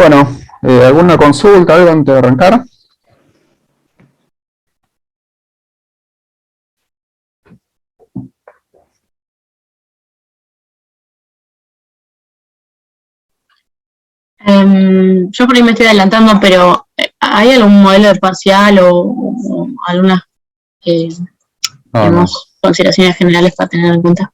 Bueno, ¿alguna consulta, algo antes de arrancar? Yo por ahí me estoy adelantando, pero ¿hay algún modelo de parcial o algunas No, no. digamos, consideraciones generales para tener en cuenta?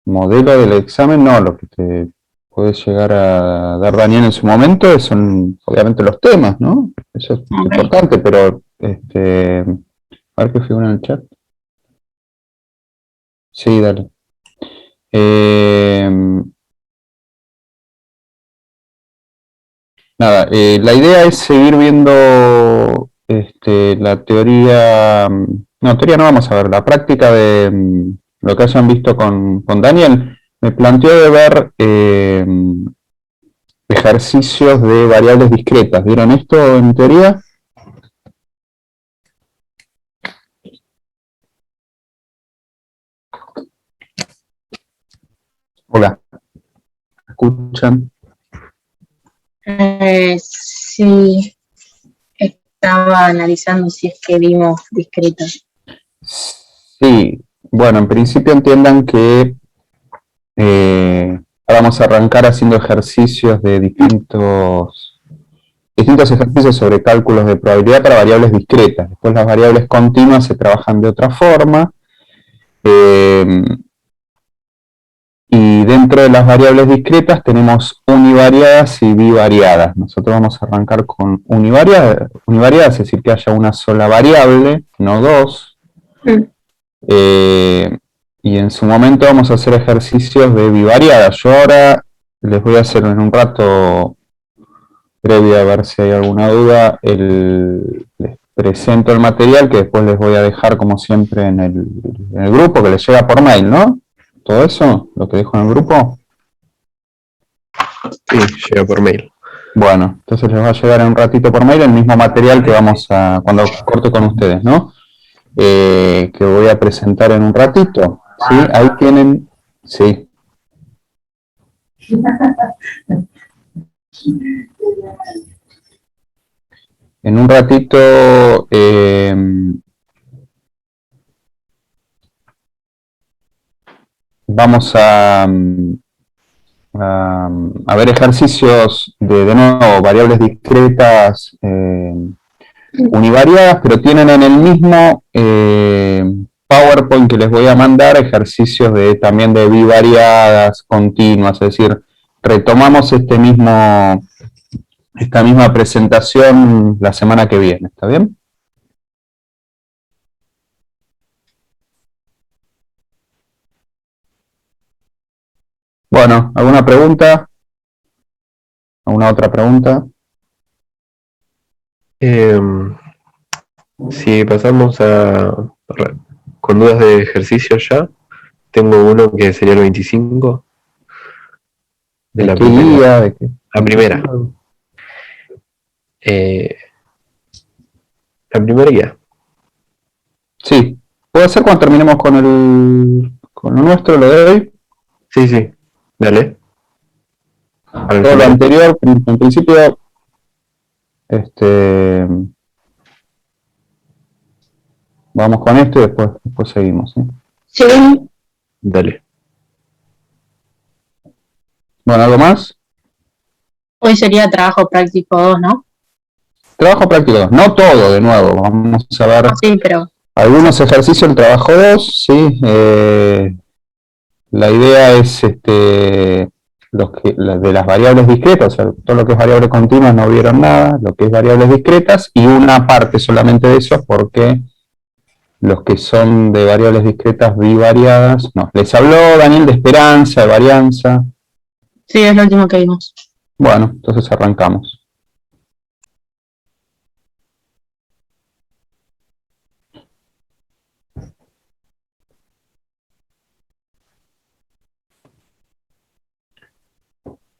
Modelo del examen, no. Lo que te puede llegar a dar Daniel en su momento son obviamente los temas, ¿no? Eso es Okay. importante, pero a ver qué figura en el chat. Sí, dale. Nada, la idea es seguir viendo la teoría, no, teoría no vamos a ver, la práctica de lo que hayan visto con Daniel. Me planteó de ver ejercicios de variables discretas. ¿Vieron esto en teoría? Hola, ¿me escuchan? Sí, estaba analizando si es que vimos discretos. Sí, bueno, en principio entiendan que vamos a arrancar haciendo ejercicios de distintos ejercicios sobre cálculos de probabilidad para variables discretas. Después las variables continuas se trabajan de otra forma. Y dentro de las variables discretas tenemos univariadas y bivariadas. Nosotros vamos a arrancar con univariadas, es decir, que haya una sola variable, no dos. Y en su momento vamos a hacer ejercicios de bivariadas. Yo ahora les voy a hacer en un rato previo a ver si hay alguna duda, les presento el material que después les voy a dejar como siempre en el grupo que les llega por mail, ¿no? Todo eso, lo que dejo en el grupo. Sí, llega por mail. Bueno, entonces les va a llegar en un ratito por mail el mismo material que vamos a, cuando corte con ustedes, ¿no? Que voy a presentar en un ratito, ¿sí? Ahí tienen, sí. En un ratito vamos a ver ejercicios de nuevo, variables discretas univariadas, pero tienen en el mismo PowerPoint que les voy a mandar ejercicios también de bivariadas continuas, es decir, retomamos esta misma presentación la semana que viene, ¿está bien? Bueno, ¿alguna pregunta? ¿Alguna otra pregunta? Si pasamos con dudas de ejercicio ya, tengo uno que sería el 25 de la ¿De qué primera. guía? ¿De qué? La primera. La primera guía. Sí, puede ser cuando terminemos con lo nuestro, lo de hoy. Sí, sí. Dale. Al Todo lo final. anterior, en principio, vamos con esto y después seguimos, ¿sí? Sí. Dale. Bueno, ¿algo más? Hoy sería trabajo práctico 2, ¿no? Trabajo práctico 2, no todo de nuevo, vamos a ver Sí, pero algunos ejercicios del trabajo 2, ¿sí? La idea es de las variables discretas, o sea, todo lo que es variable continua no vieron nada, lo que es variables discretas y una parte solamente de eso porque los que son de variables discretas bivariadas, no. Les habló Daniel de esperanza, de varianza. sí, es lo último que vimos. Bueno, entonces arrancamos.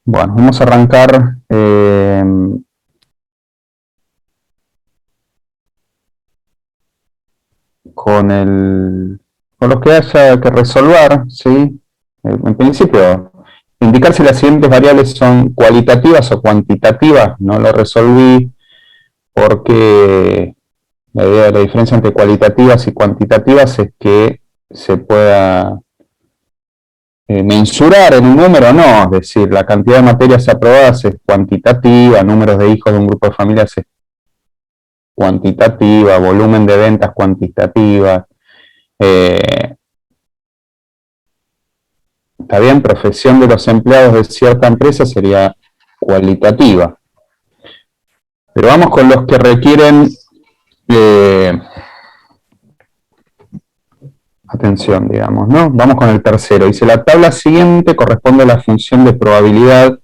Bueno, vamos a arrancar con lo que haya que resolver, ¿sí? En principio, indicar si las siguientes variables son cualitativas o cuantitativas. No lo resolví porque la idea de la diferencia entre cualitativas y cuantitativas es que se pueda mensurar en un número, no, es decir, la cantidad de materias aprobadas es cuantitativa, números de hijos de un grupo de familias es cuantitativa, volumen de ventas cuantitativa, está bien, profesión de los empleados de cierta empresa sería cualitativa. Pero vamos con los que requieren atención, digamos, ¿no? Vamos con el tercero. Dice, la tabla siguiente corresponde a la función de probabilidad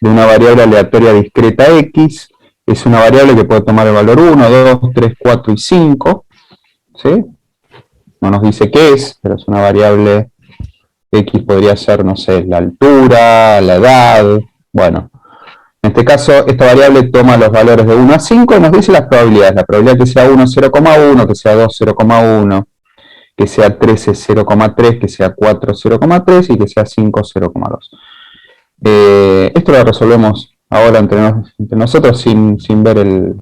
de una variable aleatoria discreta X. Es una variable que puede tomar el valor 1, 2, 3, 4 y 5. ¿Sí? No nos dice qué es, pero es una variable X, podría ser, no sé, la altura, la edad. Bueno, en este caso, esta variable toma los valores de 1 a 5 y nos dice las probabilidades. La probabilidad que sea 1, 0,1, que sea 2, 0,1, que sea 3 es 0,3, que sea 4, 0,3 y que sea 5, 0,2. Esto lo resolvemos ahora entre nosotros sin ver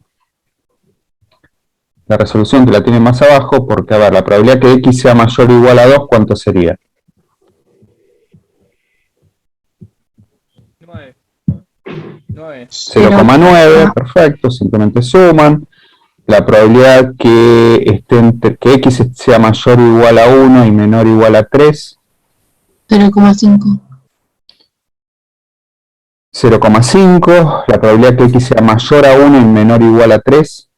la resolución que la tiene más abajo, porque, a ver, la probabilidad que X sea mayor o igual a 2, ¿cuánto sería? 0,9, perfecto, simplemente suman. La probabilidad que X sea mayor o igual a 1 y menor o igual a 3. 0,5. 0,5. La probabilidad que X sea mayor a 1 y menor o igual a 3.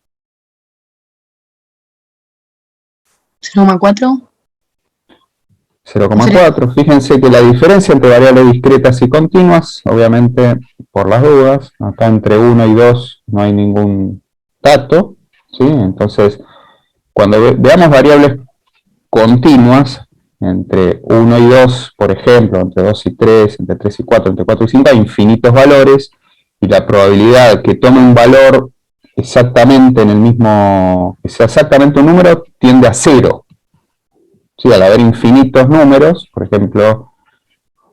0,4. 0,4. Fíjense que la diferencia entre variables discretas y continuas, obviamente, por las dudas, acá entre 1 y 2 no hay ningún dato, ¿sí? Entonces, cuando veamos variables continuas, entre 1 y 2, por ejemplo, entre 2 y 3, entre 3 y 4, entre 4 y 5, hay infinitos valores, y la probabilidad que tome un valor exactamente en el mismo, que sea exactamente un número, tiende a 0. Sí, al haber infinitos números, por ejemplo,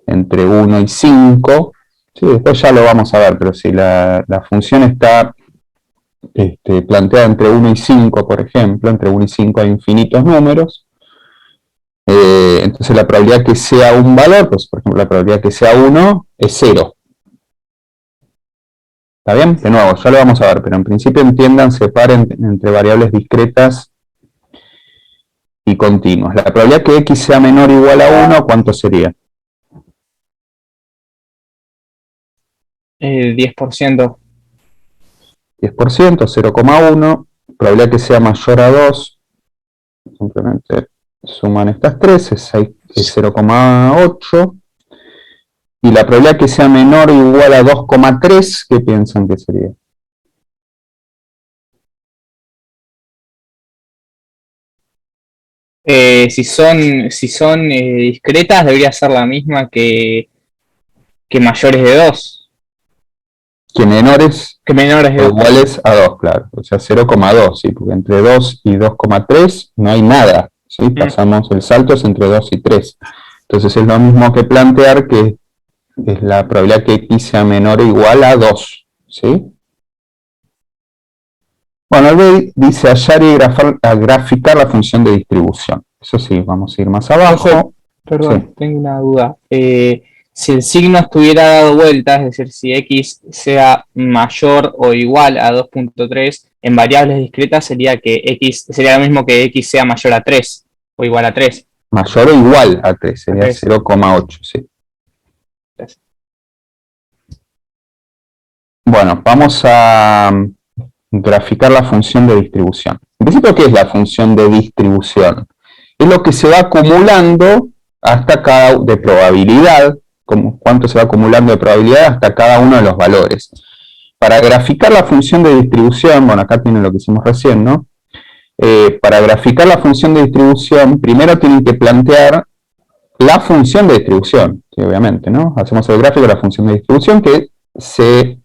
entre 1 y 5, sí, después ya lo vamos a ver, pero si la función está planteada entre 1 y 5, por ejemplo, entre 1 y 5 hay infinitos números, entonces la probabilidad que sea un valor, pues por ejemplo la probabilidad que sea 1 es 0. ¿Está bien? De nuevo, ya lo vamos a ver, pero en principio entiendan, separen entre variables discretas y continuas. La probabilidad que X sea menor o igual a 1, ¿cuánto sería? 10%. 10%, 0,1. Probabilidad que sea mayor a 2, simplemente suman estas tres, es 0,8. Y la probabilidad que sea menor o igual a 2,3, ¿qué piensan que sería? Si son discretas, debería ser la misma que mayores de 2. Que menores Que menores de o 2. iguales a 2, claro. O sea, 0,2, ¿sí? Porque entre 2 y 2,3 no hay nada, ¿sí? Pasamos, el salto es entre 2 y 3. Entonces es lo mismo que plantear que es la probabilidad que X sea menor o igual a 2, ¿sí? Bueno, el B dice hallar y graficar la función de distribución. Eso sí, vamos a ir más abajo. Perdón, Sí. tengo una duda. Si el signo estuviera dado vuelta, es decir, si X sea mayor o igual a 2.3, en variables discretas sería que X sería lo mismo que X sea mayor a 3 o igual a 3. Mayor o igual a 3, sería 0,8, sí. Bueno, vamos a graficar la función de distribución. En principio, ¿qué es la función de distribución? Es lo que se va acumulando hasta cada de probabilidad, como cuánto se va acumulando de probabilidad hasta cada uno de los valores. Para graficar la función de distribución, bueno, acá tienen lo que hicimos recién, ¿no? Para graficar la función de distribución, primero tienen que plantear la función de distribución, sí, obviamente, ¿no? Hacemos el gráfico de la función de distribución que se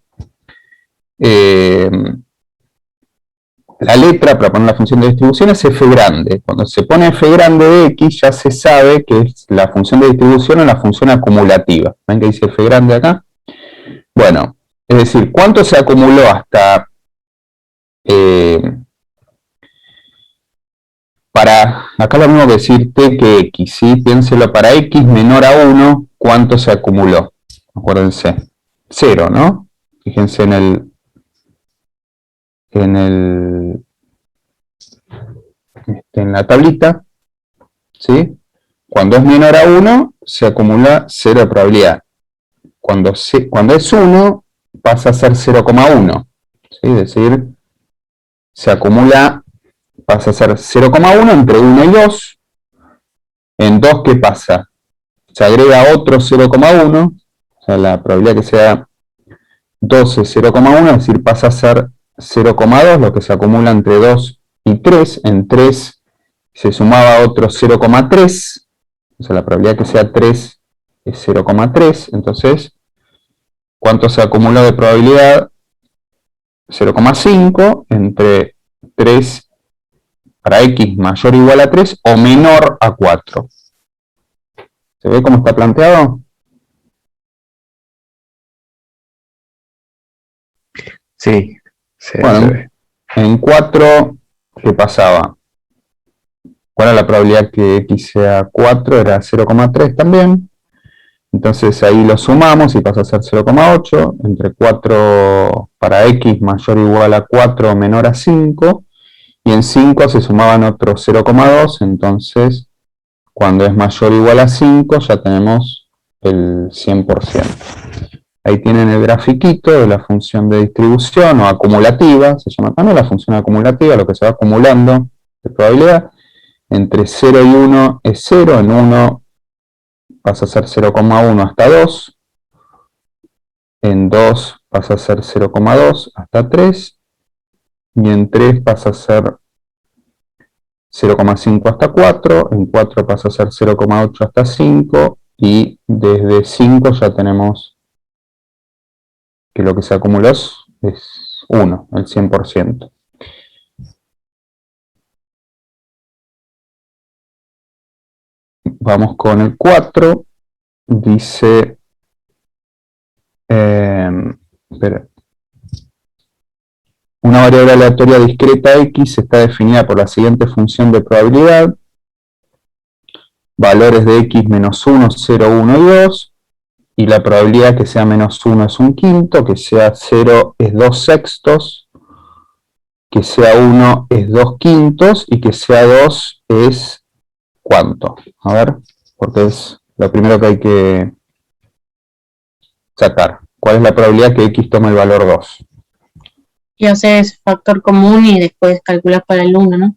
la letra para poner la función de distribución es f grande. Cuando se pone f grande de x ya se sabe que es la función de distribución o la función acumulativa. ¿Ven que dice f grande acá? Bueno, es decir, ¿cuánto se acumuló hasta... acá lo mismo que decir t que x, ¿sí? Piénselo, para x menor a 1, ¿cuánto se acumuló? Acuérdense, 0, ¿no? Fíjense en la tablita, ¿sí? Cuando es menor a 1, se acumula 0 de probabilidad. Cuando es 1, pasa a ser 0,1, ¿sí? Es decir, se acumula, pasa a ser 0,1 entre 1 y 2. En 2, ¿qué pasa? Se agrega otro 0,1, o sea, la probabilidad que sea 12 0,1, es decir, pasa a ser 0,2, lo que se acumula entre 2 y 3. En 3 se sumaba otro 0,3, o sea, la probabilidad que sea 3 es 0,3. Entonces, ¿cuánto se acumuló de probabilidad? 0,5 entre 3 para x mayor o igual a 3 o menor a 4. ¿Se ve cómo está planteado? Sí, se Bueno, ve. en 4, ¿qué pasaba? ¿Cuál era la probabilidad que x sea 4? Era 0,3 también. Entonces ahí lo sumamos y pasa a ser 0,8 entre 4 para x mayor o igual a 4 o menor a 5. Y en 5 se sumaban otros 0,2. Entonces, cuando es mayor o igual a 5, ya tenemos el 100%. Ahí tienen el grafiquito de la función de distribución o acumulativa. Se llama también la función acumulativa, lo que se va acumulando de probabilidad. Entre 0 y 1 es 0, en 1 pasa a ser 0,1 hasta 2, en 2 pasa a ser 0,2 hasta 3, y en 3 pasa a ser 0,5 hasta 4, en 4 pasa a ser 0,8 hasta 5, y desde 5 ya tenemos que lo que se acumuló es 1, el 100%. Vamos con el 4, dice, espera, una variable aleatoria discreta x está definida por la siguiente función de probabilidad, valores de x menos 1, 0, 1 y 2, y la probabilidad que sea menos 1 es un quinto, que sea 0 es 2 sextos, que sea 1 es 2 quintos, y que sea 2 es ¿cuánto? A ver, porque es lo primero que hay que sacar. ¿Cuál es la probabilidad que x tome el valor 2? Y haces factor común y después calculas para el 1, ¿no?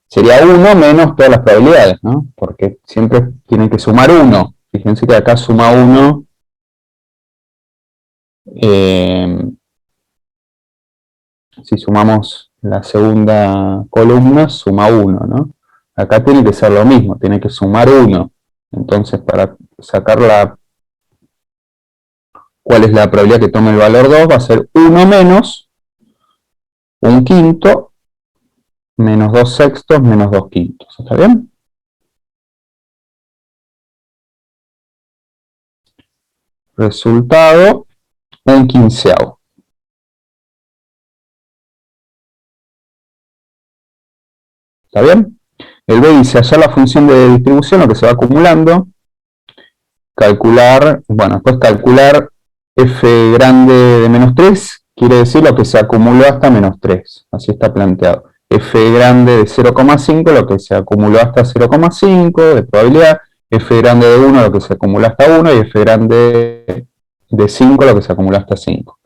Sería 1 menos todas las probabilidades, ¿no? Porque siempre tienen que sumar 1. Fíjense que acá suma 1. Si sumamos la segunda columna, suma 1, ¿no? Acá tiene que ser lo mismo, tiene que sumar 1. Entonces, para sacar cuál es la probabilidad que tome el valor 2, va a ser 1 menos un quinto menos 2 sextos menos 2 quintos. ¿Está bien? Resultado, un quinceavo. ¿Está bien? El B dice hallar la función de distribución, lo que se va acumulando. Calcular, bueno, después calcular f grande de menos 3, quiere decir lo que se acumuló hasta menos 3. Así está planteado. F grande de 0,5, lo que se acumuló hasta 0,5 de probabilidad. F grande de 1, lo que se acumuló hasta 1. Y F grande de 5, lo que se acumuló hasta 5.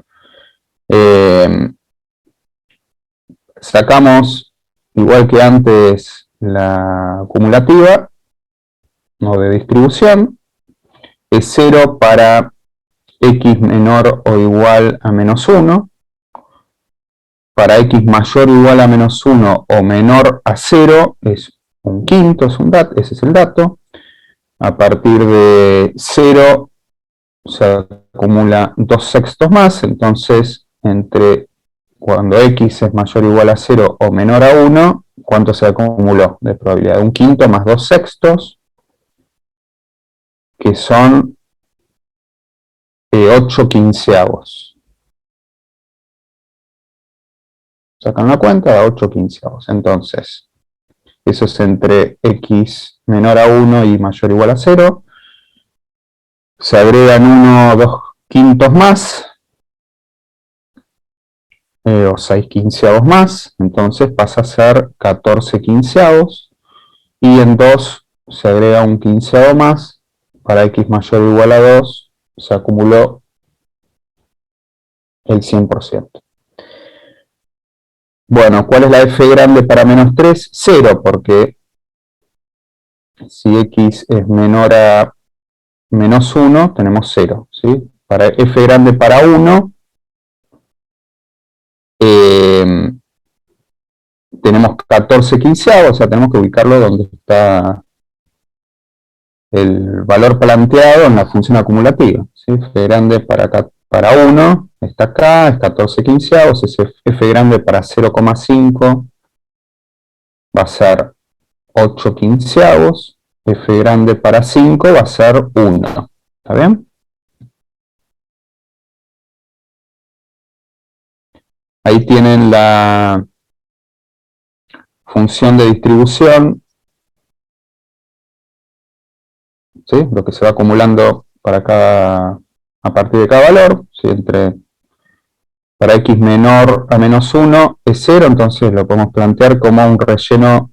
Sacamos, igual que antes, la acumulativa o de distribución. Es 0 para x menor o igual a menos 1. Para x mayor o igual a menos 1 o menor a 0 es un quinto, ese es el dato. A partir de 0 se acumula 2 sextos más, entonces entre cuando x es mayor o igual a 0 o menor a 1, ¿cuánto se acumuló de probabilidad? 1/5 más 2/6, que son 8/15. Sacan la cuenta, da 8/15. Entonces, eso es entre x menor a 1 y mayor o igual a 0. Se agregan 1 2/5 más, o 6/15 más, entonces pasa a ser 14/15, y en 2 se agrega un 15 más, para x mayor o igual a 2 se acumuló el 100%. Bueno, ¿cuál es la f grande para menos 3? 0, porque si x es menor a menos 1, tenemos 0, ¿sí? Para f grande para 1, tenemos 14/15, o sea, tenemos que ubicarlo donde está el valor planteado en la función acumulativa, ¿sí? F grande para 1 está acá, es 14/15, es f grande para 0,5 va a ser 8/15, f grande para 5 va a ser 1, ¿está bien? Ahí tienen la función de distribución, ¿sí? Lo que se va acumulando a partir de cada valor, ¿sí? Para x menor a menos 1 es 0, entonces lo podemos plantear como un relleno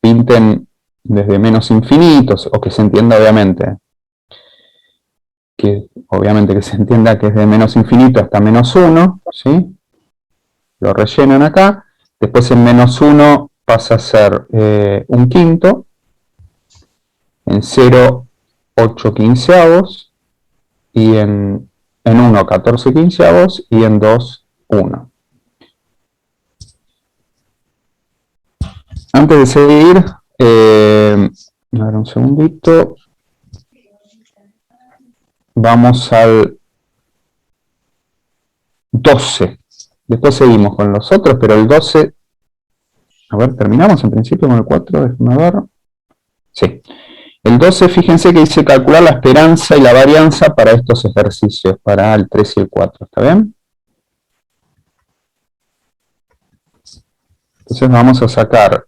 pinten desde menos infinitos, o que se entienda obviamente que se entienda que es de menos infinito hasta menos 1, ¿sí? Lo rellenan acá, después en menos 1 pasa a ser 1/5, en 0 8/15, y en 1 14/15, y en 2 1. Antes de seguir, a ver un segundito, vamos al 12. Después seguimos con los otros, pero el 12, a ver, terminamos en principio con el 4, déjenme ver. Sí. El 12, fíjense que dice calcular la esperanza y la varianza para estos ejercicios, para el 3 y el 4, ¿está bien? Entonces vamos a sacar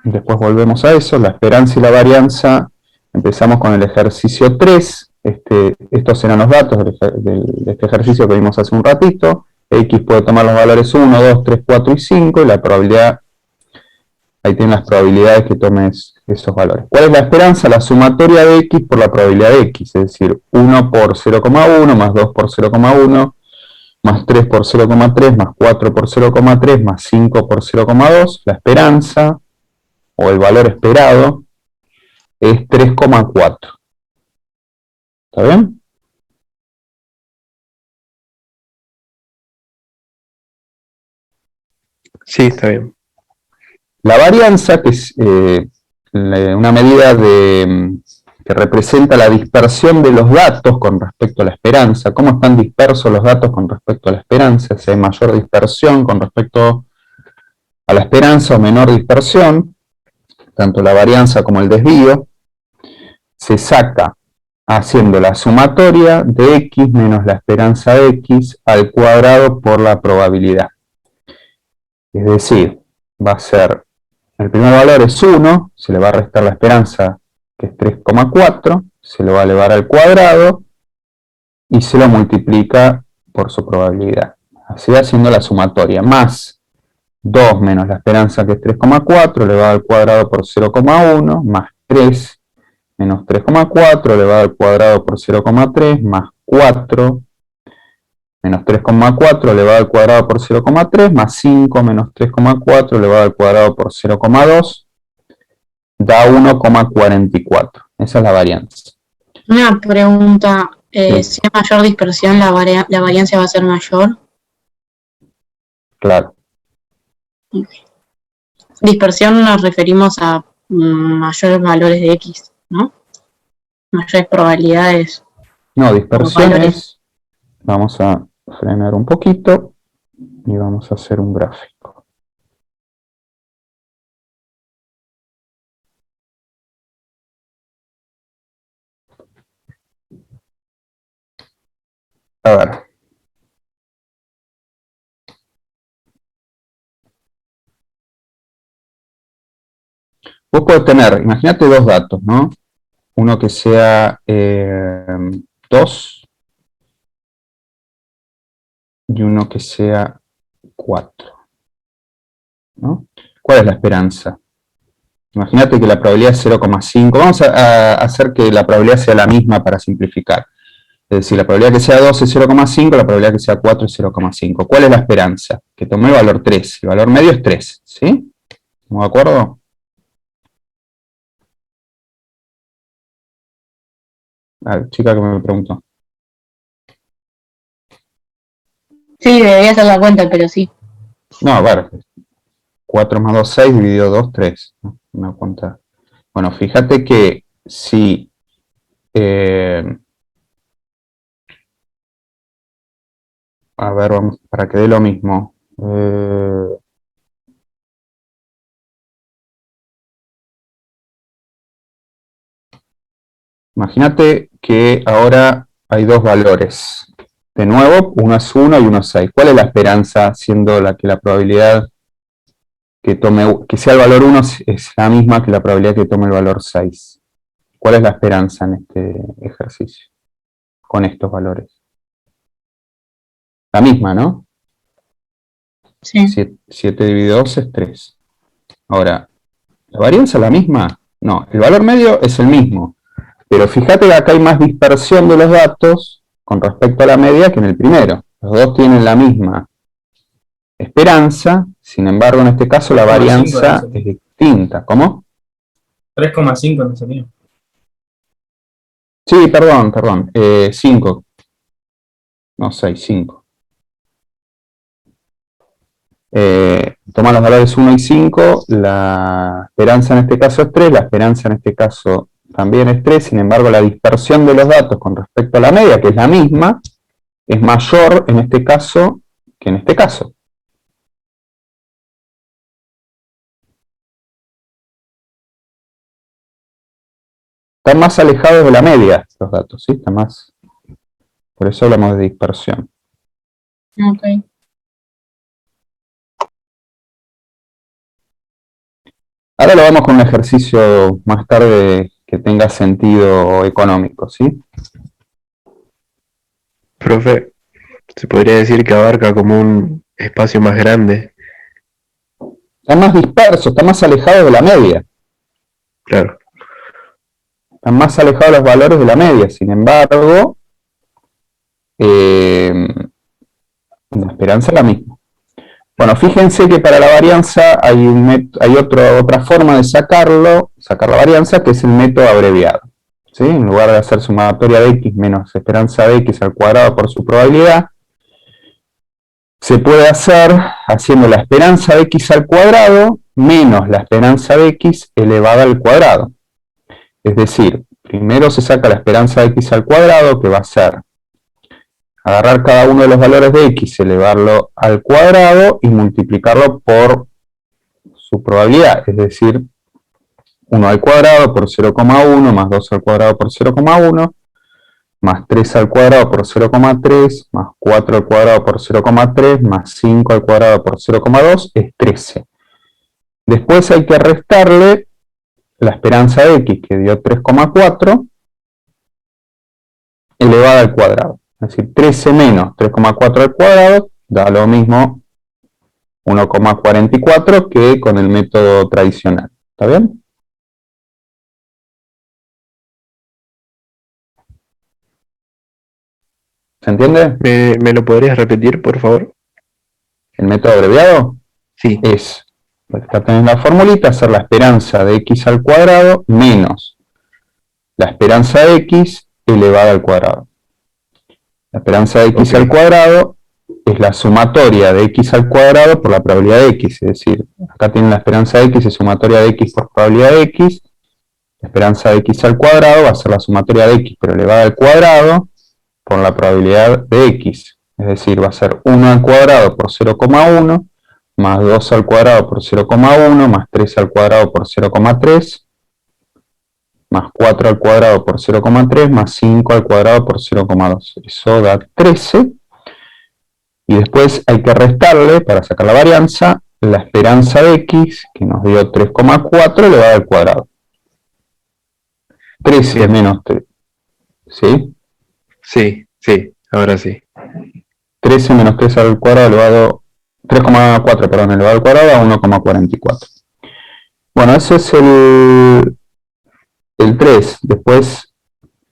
después volvemos a eso, la esperanza y la varianza. Empezamos con el ejercicio 3, estos eran los datos de este ejercicio que vimos hace un ratito. X puede tomar los valores 1, 2, 3, 4 y 5, y la probabilidad, ahí tienen las probabilidades que tomes esos valores. ¿Cuál es la esperanza? La sumatoria de X por la probabilidad de X, es decir, 1 por 0,1, más 2 por 0,1, más 3 por 0,3, más 4 por 0,3, más 5 por 0,2, la esperanza, o el valor esperado, es 3,4. ¿Está bien? Sí, está bien. La varianza, que es una medida que representa la dispersión de los datos con respecto a la esperanza, cómo están dispersos los datos con respecto a la esperanza, si hay mayor dispersión con respecto a la esperanza o menor dispersión, tanto la varianza como el desvío, se saca haciendo la sumatoria de x menos la esperanza de x al cuadrado por la probabilidad. Es decir, va a ser, el primer valor es 1, se le va a restar la esperanza, que es 3,4, se lo va a elevar al cuadrado y se lo multiplica por su probabilidad. Así haciendo la sumatoria, más 2 menos la esperanza, que es 3,4, elevado al cuadrado por 0,1, más 3 menos 3,4 elevado al cuadrado por 0,3, más 4 menos 3,4 elevado al cuadrado por 0,3, más 5 menos 3,4 elevado al cuadrado por 0,2, da 1,44. Esa es la varianza. Una pregunta, Sí. si hay mayor dispersión, la varianza va a ser mayor. Claro. Dispersión nos referimos a mayores valores de X, ¿no? mayores probabilidades. No, dispersiones. valores. Vamos a frenar un poquito y vamos a hacer un gráfico. A ver. Vos podés tener, imagínate dos datos, ¿no? Uno que sea 2 y uno que sea 4, ¿no? ¿Cuál es la esperanza? Imagínate que la probabilidad es 0,5. Vamos a hacer que la probabilidad sea la misma para simplificar. Es decir, la probabilidad que sea 2 es 0,5, la probabilidad que sea 4 es 0,5. ¿Cuál es la esperanza? Que tome el valor 3. El valor medio es 3, ¿sí? ¿Estamos de acuerdo? Chica que me preguntó. Sí, debería hacer la cuenta, pero sí. No, a ver. 4 más 2, 6, dividido 2, 3. Una cuenta. Bueno, fíjate que si a ver, vamos, para que dé lo mismo. Imagínate que ahora hay dos valores. De nuevo, uno es 1 y uno es 6. ¿Cuál es la esperanza, siendo la que la probabilidad que sea el valor 1 es la misma que la probabilidad que tome el valor 6? ¿Cuál es la esperanza en este ejercicio con estos valores? La misma, ¿no? Sí. 7 dividido 2 es 3. Ahora, ¿la varianza es la misma? No, el valor medio es el mismo. Pero fíjate que acá hay más dispersión de los datos con respecto a la media que en el primero. Los dos tienen la misma esperanza, sin embargo, en este caso la varianza es distinta. ¿Cómo? 3,5 no sería. Sí, perdón. 5. No, 6, 5. Toma los valores 1 y 5, la esperanza en este caso es 3, la esperanza en este caso también es 3, sin embargo la dispersión de los datos con respecto a la media, que es la misma, es mayor en este caso que en este caso. Están más alejados de la media los datos, ¿sí? Están más. Por eso hablamos de dispersión. Ok. Ahora lo vamos con un ejercicio más tarde que tenga sentido económico, ¿sí? Profe, se podría decir que abarca como un espacio más grande. Están más dispersos, están más alejados de la media. Claro. Están más alejados los valores de la media, sin embargo, la esperanza es la misma. Bueno, fíjense que para la varianza hay otra forma de sacar la varianza, que es el método abreviado. ¿Sí? En lugar de hacer sumatoria de x menos esperanza de x al cuadrado por su probabilidad, se puede hacer haciendo la esperanza de x al cuadrado menos la esperanza de x elevada al cuadrado. Es decir, primero se saca la esperanza de x al cuadrado, que va a ser agarrar cada uno de los valores de x, elevarlo al cuadrado y multiplicarlo por su probabilidad, es decir, 1 al cuadrado por 0,1, más 2 al cuadrado por 0,1, más 3 al cuadrado por 0,3, más 4 al cuadrado por 0,3, más 5 al cuadrado por 0,2, es 13. Después hay que restarle la esperanza de x, que dio 3,4, elevada al cuadrado. Es decir, 13 menos 3,4 al cuadrado da lo mismo 1,44 que con el método tradicional. ¿Está bien? ¿Se entiende? ¿Me lo podrías repetir, por favor? El método abreviado Sí. es, acá tenés la formulita, hacer la esperanza de x al cuadrado menos la esperanza de x elevada al cuadrado. La esperanza de x al cuadrado es la sumatoria de x al cuadrado por la probabilidad de x, es decir, acá tienen la esperanza de x, es sumatoria de x por probabilidad de x, La esperanza de x al cuadrado va a ser la sumatoria de x, pero elevada al cuadrado por la probabilidad de x. Es decir, va a ser 1 al cuadrado por 0,1, más 2 al cuadrado por 0,1, más 3 al cuadrado por 0,3, más 4 al cuadrado por 0,3, más 5 al cuadrado por 0,2. Eso da 13. Y después hay que restarle, para sacar la varianza, la esperanza de x, que nos dio 3,4 elevado al cuadrado. 13 menos 3. ¿Sí? Sí, ahora sí. 13 menos 3 al cuadrado elevado... 3,4, perdón, elevado al cuadrado a 1,44. Bueno, ese es el 3. Después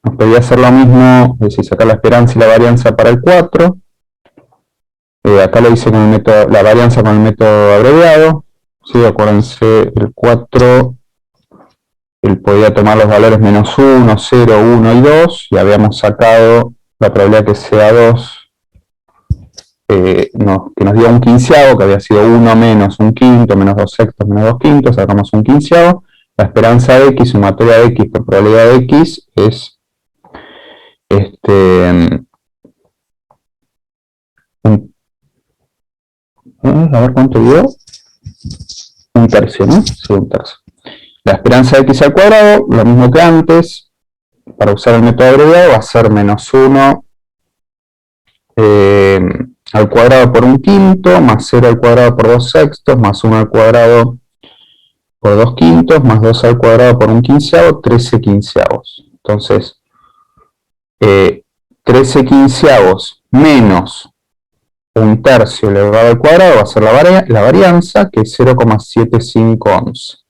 nos pedía hacer lo mismo, es decir, sacar la esperanza y la varianza para el 4. Acá lo hice con el método, la varianza con el método abreviado. ¿Sí? Acuérdense, el 4, él podía tomar los valores menos 1, 0, 1 y 2, y habíamos sacado la probabilidad que sea 2, que nos dio un quinceavo, que había sido 1 menos un quinto, menos 2 sextos, menos 2 quintos, sacamos un quinceavo. La esperanza de x, sumatoria de x por probabilidad de x, es a ver cuánto dio. Un tercio, ¿no? Sí, un tercio. La esperanza de x al cuadrado, lo mismo que antes, para usar el método abreviado, va a ser menos 1 al cuadrado por un quinto, más 0 al cuadrado por 2 sextos, más 1 al cuadrado por 2 quintos, más 2 al cuadrado por un quinceavo, 13 quinceavos. Entonces, 13 quinceavos menos un tercio elevado al cuadrado va a ser la varianza, que es 0,7511.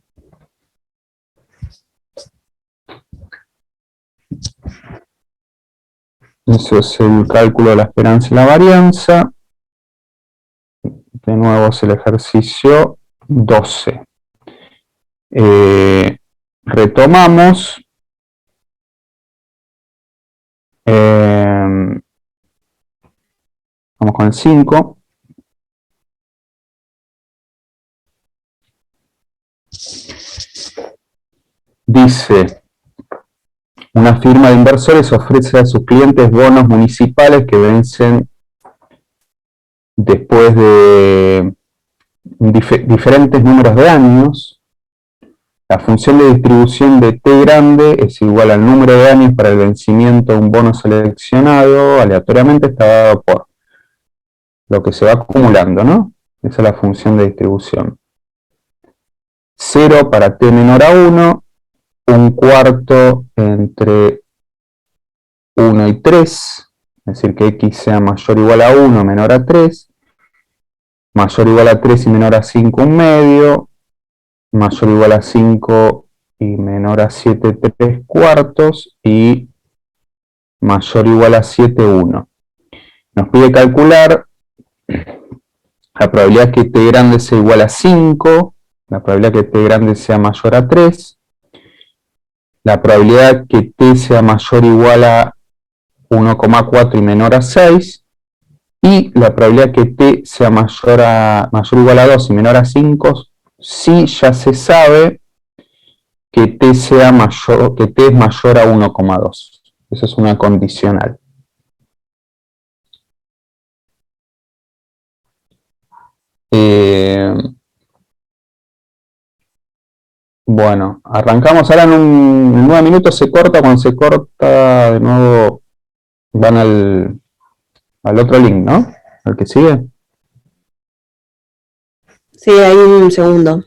Eso es el cálculo de la esperanza y la varianza. De nuevo es el ejercicio 12. Retomamos. Vamos con el 5. Dice, una firma de inversores ofrece a sus clientes bonos municipales que vencen después de diferentes números de años. La función de distribución de T grande es igual al número de años para el vencimiento de un bono seleccionado, aleatoriamente está dado por lo que se va acumulando, ¿no? Esa es la función de distribución. 0 para T menor a 1, un cuarto entre 1 y 3, es decir, que x sea mayor o igual a 1, menor a 3, mayor o igual a 3 y menor a 5, un medio, mayor o igual a 5 y menor a 7, 3 cuartos, y mayor o igual a 7, 1. Nos pide calcular la probabilidad que T grande sea igual a 5, la probabilidad que T grande sea mayor a 3, la probabilidad que T sea mayor o igual a 1,4 y menor a 6, y la probabilidad que T sea mayor o igual a 2 y menor a 5, si ya se sabe que T es mayor a 1,2. Esa es una condicional. Bueno, arrancamos ahora en 9 minutos, se corta. Cuando se corta, de nuevo van al otro link, ¿no? Al que sigue. Sí, hay un segundo.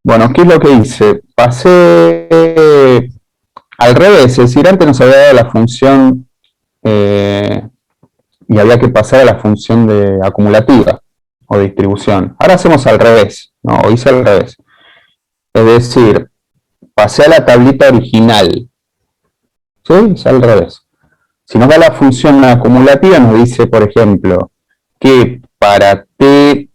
Bueno, ¿qué es lo que hice? Pasé al revés, es decir, antes nos había dado la función y había que pasar a la función de acumulativa o distribución. Ahora hacemos al revés, ¿no? O hice al revés. Es decir, pasé a la tablita original. ¿Sí? Es al revés. Si nos da la función acumulativa, nos dice, por ejemplo, que para T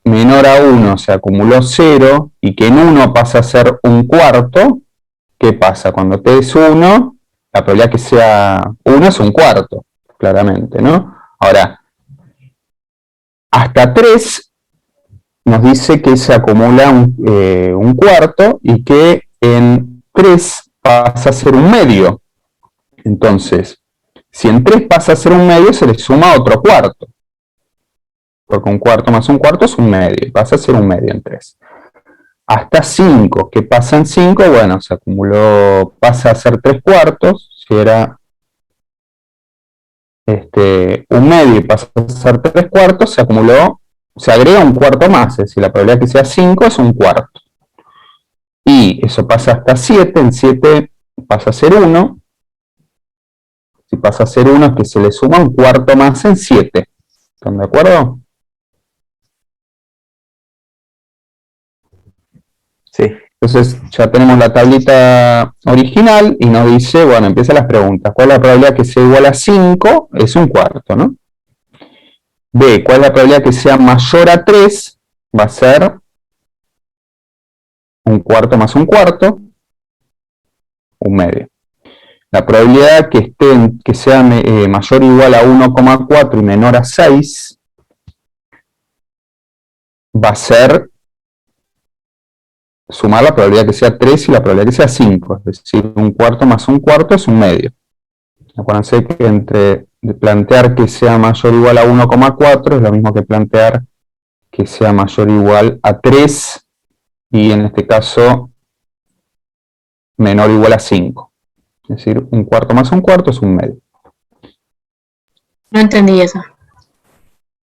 menor a 1 se acumuló 0 y que en 1 pasa a ser un cuarto, ¿qué pasa? Cuando t es 1, la probabilidad que sea 1 es un cuarto, claramente, ¿no? Ahora, hasta 3 nos dice que se acumula un cuarto y que en 3 pasa a ser un medio. Entonces, si en 3 pasa a ser un medio, se le suma otro cuarto. Porque un cuarto más un cuarto es un medio, y pasa a ser un medio en 3. Hasta 5, ¿qué pasa en 5? Bueno, se acumuló, pasa a ser 3 cuartos, si era un medio y pasa a ser 3 cuartos, se acumuló, se agrega un cuarto más, es decir, la probabilidad que sea 5 es un cuarto. Y eso pasa hasta 7, en 7 pasa a ser 1, si pasa a ser 1 es que se le suma un cuarto más en 7. ¿Están de acuerdo? Sí. Entonces ya tenemos la tablita original y nos dice, bueno, empiezan las preguntas. ¿Cuál es la probabilidad que sea igual a 5? Es un cuarto, ¿no? B, ¿cuál es la probabilidad que sea mayor a 3? Va a ser un cuarto más un cuarto, un medio. La probabilidad que sea mayor o igual a 1,4 y menor a 6 va a ser sumar la probabilidad que sea 3 y la probabilidad que sea 5, es decir, un cuarto más un cuarto es un medio. Acuérdense que entre plantear que sea mayor o igual a 1,4 es lo mismo que plantear que sea mayor o igual a 3 y en este caso menor o igual a 5. Es decir, un cuarto más un cuarto es un medio. No entendí eso.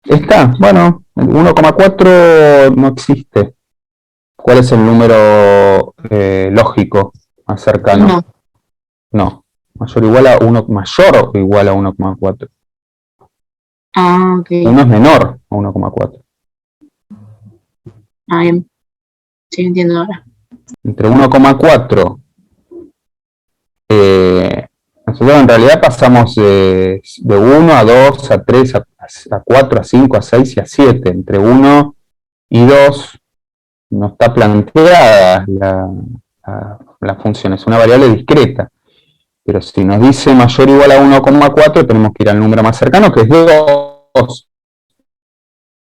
Está, bueno, el 1,4 no existe. ¿Cuál es el número lógico más cercano? No. No, mayor o igual a 1,4. Ah, ok. 1 es menor a 1,4. Ah, bien. Sí, entiendo ahora. Entre 1,4 nosotros en realidad pasamos de 1 a 2, a 3, a 4, a 5, a 6 y a 7. Entre 1 y 2 no está planteada la función, es una variable discreta. Pero si nos dice mayor o igual a 1,4, tenemos que ir al número más cercano, que es 2.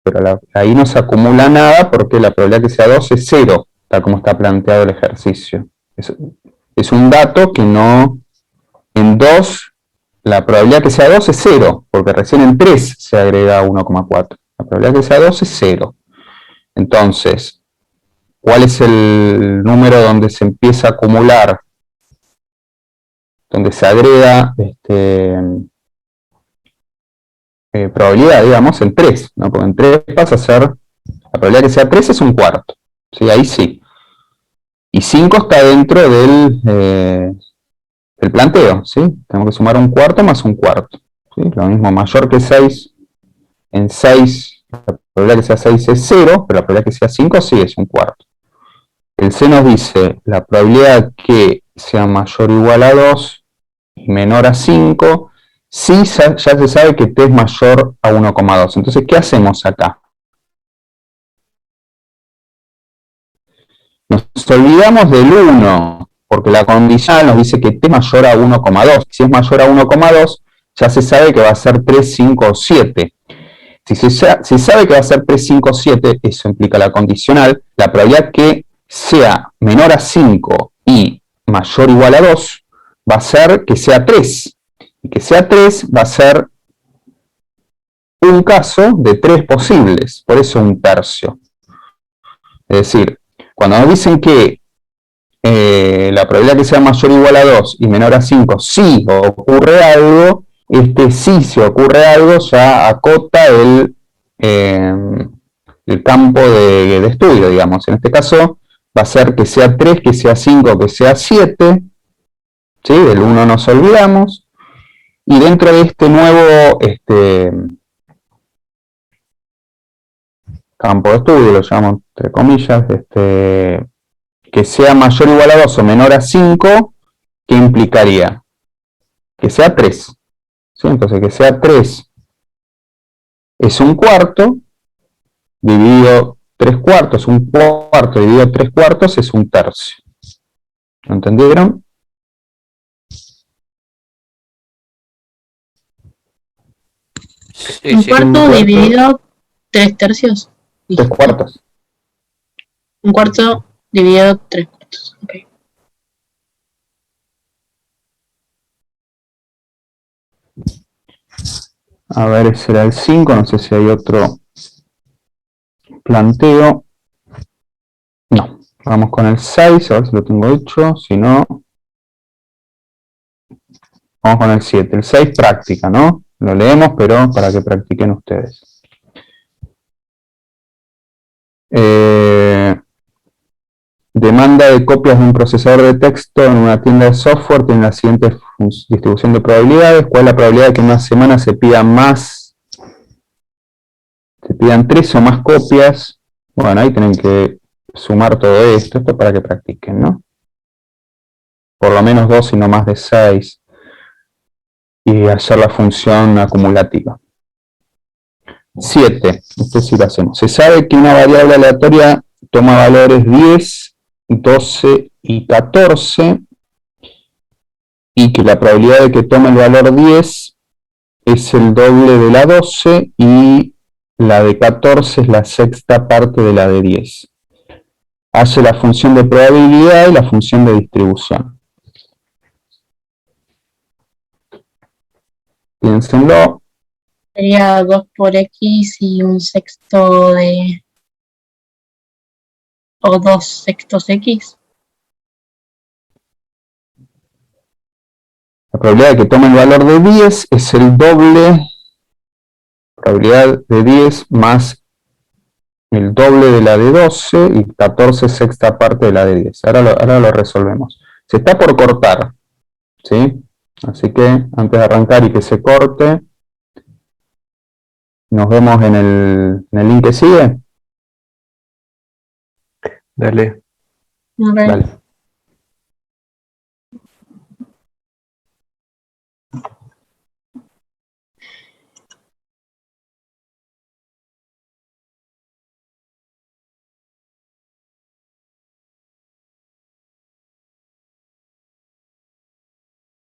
Pero ahí no se acumula nada porque la probabilidad que sea 2 es 0, tal como está planteado el ejercicio. Es un dato que no... En 2, la probabilidad que sea 2 es 0, porque recién en 3 se agrega 1,4. La probabilidad que sea 2 es 0. Entonces, ¿cuál es el número donde se empieza a acumular? Donde se agrega probabilidad, digamos, en 3, ¿no? Porque en 3 pasa a ser, la probabilidad que sea 3 es un cuarto, ¿sí? Ahí sí. Y 5 está dentro del planteo, ¿sí? Tenemos que sumar un cuarto más un cuarto, ¿sí? Lo mismo, mayor que 6, en 6, la probabilidad que sea 6 es 0, pero la probabilidad que sea 5 sí es un cuarto. El C nos dice, la probabilidad que sea mayor o igual a 2 y menor a 5, sí ya se sabe que t es mayor a 1,2. Entonces, ¿qué hacemos acá? Nos olvidamos del 1, porque la condicional nos dice que t es mayor a 1,2. Si es mayor a 1,2, ya se sabe que va a ser 3, 5 o 7. Si se sabe que va a ser 3, 5 o 7, eso implica la condicional, la probabilidad que sea menor a 5 y mayor o igual a 2 va a ser que sea 3. Y que sea 3 va a ser un caso de 3 posibles, por eso un tercio. Es decir, cuando nos dicen que la probabilidad que sea mayor o igual a 2 y menor a 5 sí ocurre algo, sí se ocurre algo ya acota el campo de estudio, digamos. En este caso va a ser que sea 3, que sea 5, que sea 7, ¿sí? Del 1 nos olvidamos. Y dentro de este nuevo campo de estudio, lo llamamos entre comillas, que sea mayor o igual a 2 o menor a 5, ¿qué implicaría? Que sea 3. ¿Sí? Entonces que sea 3 es un cuarto, dividido 3 cuartos, un cuarto dividido 3 cuartos es un tercio. ¿Lo entendieron? Sí, Un sí. cuarto dividido 3 tercios. 3 cuartos. Un cuarto dividido 3 cuartos. Ok. A ver, ese era el 5, no sé si hay otro planteo. No, vamos con el 6, a ver si lo tengo hecho, si no, vamos con el 7. El 6 práctica, ¿no? Lo leemos, pero para que practiquen ustedes. Demanda de copias de un procesador de texto en una tienda de software tiene la siguiente distribución de probabilidades. ¿Cuál es la probabilidad de que en una semana se pidan 3 o más copias? Bueno, ahí tienen que sumar todo esto para que practiquen, ¿no? Por lo menos 2 y no más de 6. Y hacer la función acumulativa. 7, este sí lo hacemos. Se sabe que una variable aleatoria toma valores 10, 12 y 14 y que la probabilidad de que tome el valor 10 es el doble de la 12 y la de 14 es la sexta parte de la de 10. Hace la función de probabilidad y la función de distribución. Piénsenlo. Sería 2 por X y un sexto de... o 2 sextos X. La probabilidad de que tome el valor de 10 es el doble, probabilidad de 10 más el doble de la de 12 y 14 sexta parte de la de 10. Ahora lo resolvemos. Se está por cortar, ¿sí? Así que antes de arrancar y que se corte, nos vemos en el link que sigue. Dale. Ok. Dale.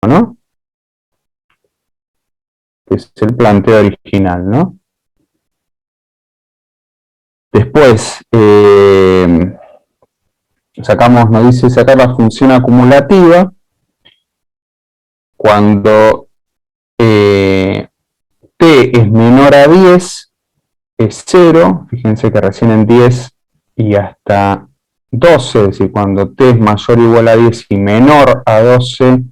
¿No? Es el planteo original, ¿no? Después, nos dice sacar la función acumulativa cuando t es menor a 10, es 0, fíjense que recién en 10 y hasta 12, es decir, cuando t es mayor o igual a 10 y menor a 12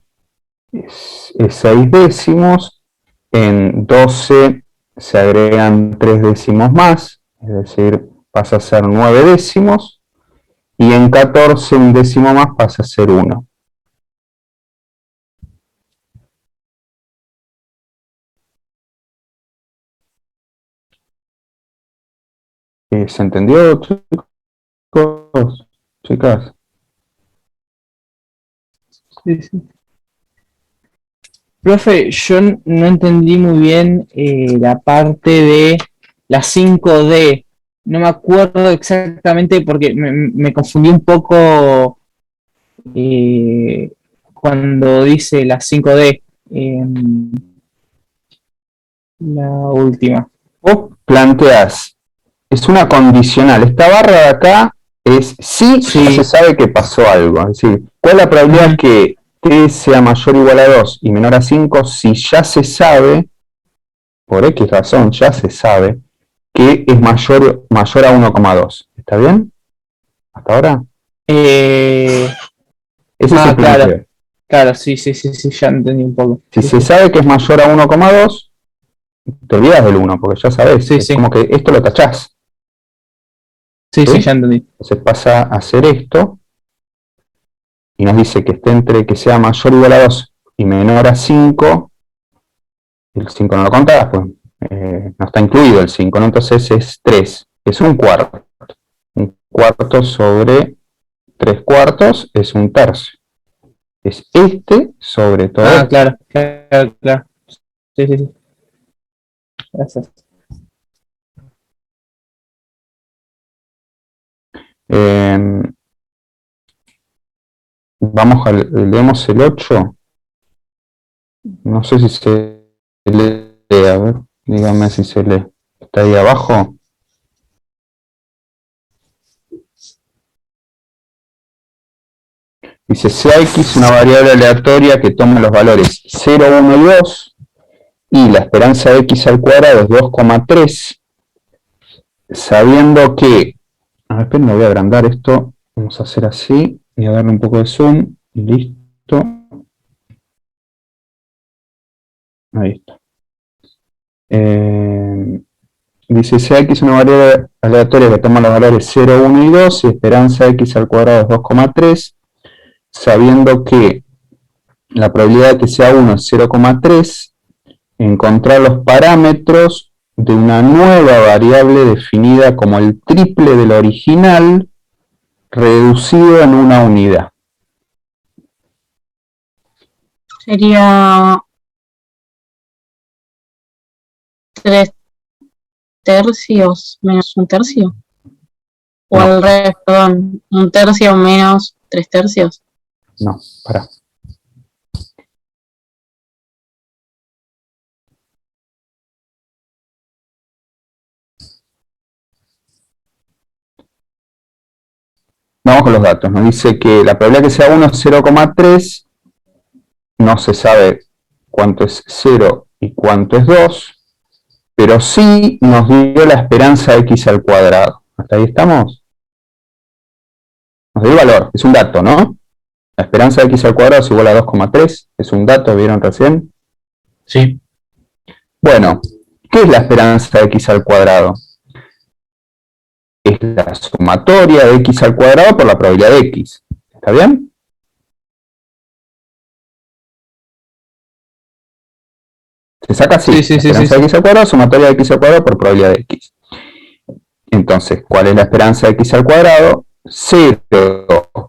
es 6 décimos, en 12 se agregan 3 décimos más, es decir, pasa a ser 9 décimos, y en 14 un décimo más pasa a ser 1. ¿Se entendió, chicos? Chicas. Sí, sí. Profe, yo no entendí muy bien la parte de la 5D. No me acuerdo exactamente porque me confundí un poco cuando dice la 5D. La última. Vos planteás, es una condicional. Esta barra de acá es si ya se sabe que pasó algo. Es decir, ¿cuál es la probabilidad que t sea mayor o igual a 2 y menor a 5 si ya se sabe, por X razón, ya se sabe que es mayor a 1,2? ¿Está bien? ¿Hasta ahora? Ese es el planteo. Claro, sí, ya entendí un poco. Si se sabe que es mayor a 1,2, te olvidas del 1, porque ya sabes, es como que esto lo tachás. Sí, ya entendí. Entonces pasa a hacer esto, y nos dice que esté entre que sea mayor o igual a 2 y menor a 5, el 5 no lo contás, pues no está incluido el 5, ¿no? Entonces es 3, es un cuarto. Un cuarto sobre 3 cuartos es un tercio. Es este sobre todo. Ah, claro. Sí. Gracias. Leemos el 8. No sé si se lee, a ver, dígame si se lee. ¿Está ahí abajo? Dice, sea X una variable aleatoria que toma los valores 0, 1 y 2, y la esperanza de X al cuadrado es 2,3, sabiendo que, a ver, esperen, voy a agrandar esto, vamos a hacer así, y a darle un poco de zoom, y listo. Ahí está. Dice, sea X una variable aleatoria que toma los valores 0, 1 y 2, y esperanza de X al cuadrado es 2,3, sabiendo que la probabilidad de que sea 1 es 0,3, encontrar los parámetros de una nueva variable definida como el triple de la original, reducido en una unidad. Sería 3 tercios menos 1 tercio. O No. al revés, perdón, 1 tercio menos 3 tercios. No, pará. Vamos con los datos. Nos dice que la probabilidad que sea 1 es 0,3. No se sabe cuánto es 0 y cuánto es 2. Pero sí nos dio la esperanza de X al cuadrado. ¿Hasta ahí estamos? Nos dio el valor. Es un dato, ¿no? La esperanza de X al cuadrado es igual a 2,3. Es un dato, ¿vieron recién? Sí. Bueno, ¿qué es la esperanza de X al cuadrado? Es la sumatoria de X al cuadrado por la probabilidad de X. ¿Está bien? Se saca así. Sí. Esperanza de X al cuadrado, sumatoria de X al cuadrado por probabilidad de X. Entonces, ¿cuál es la esperanza de X al cuadrado? 0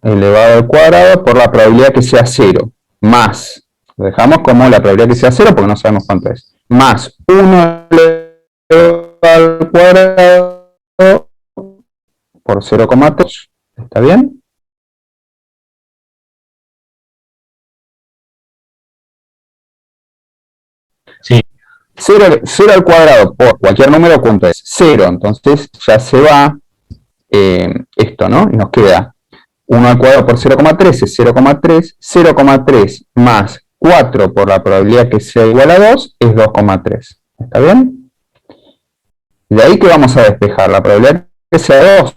elevado al cuadrado por la probabilidad que sea 0, más, lo dejamos como la probabilidad que sea 0 porque no sabemos cuánto es, más 1 elevado al cuadrado por 0,3. ¿Está bien? Sí. 0 al cuadrado por cualquier número, ¿cuánto es? 0, entonces ya se va esto, ¿no? Y nos queda 1 al cuadrado por 0,3 es 0,3, 0,3 más 4 por la probabilidad que sea igual a 2 es 2,3. ¿Está bien? De ahí que vamos a despejar la probabilidad que sea 2,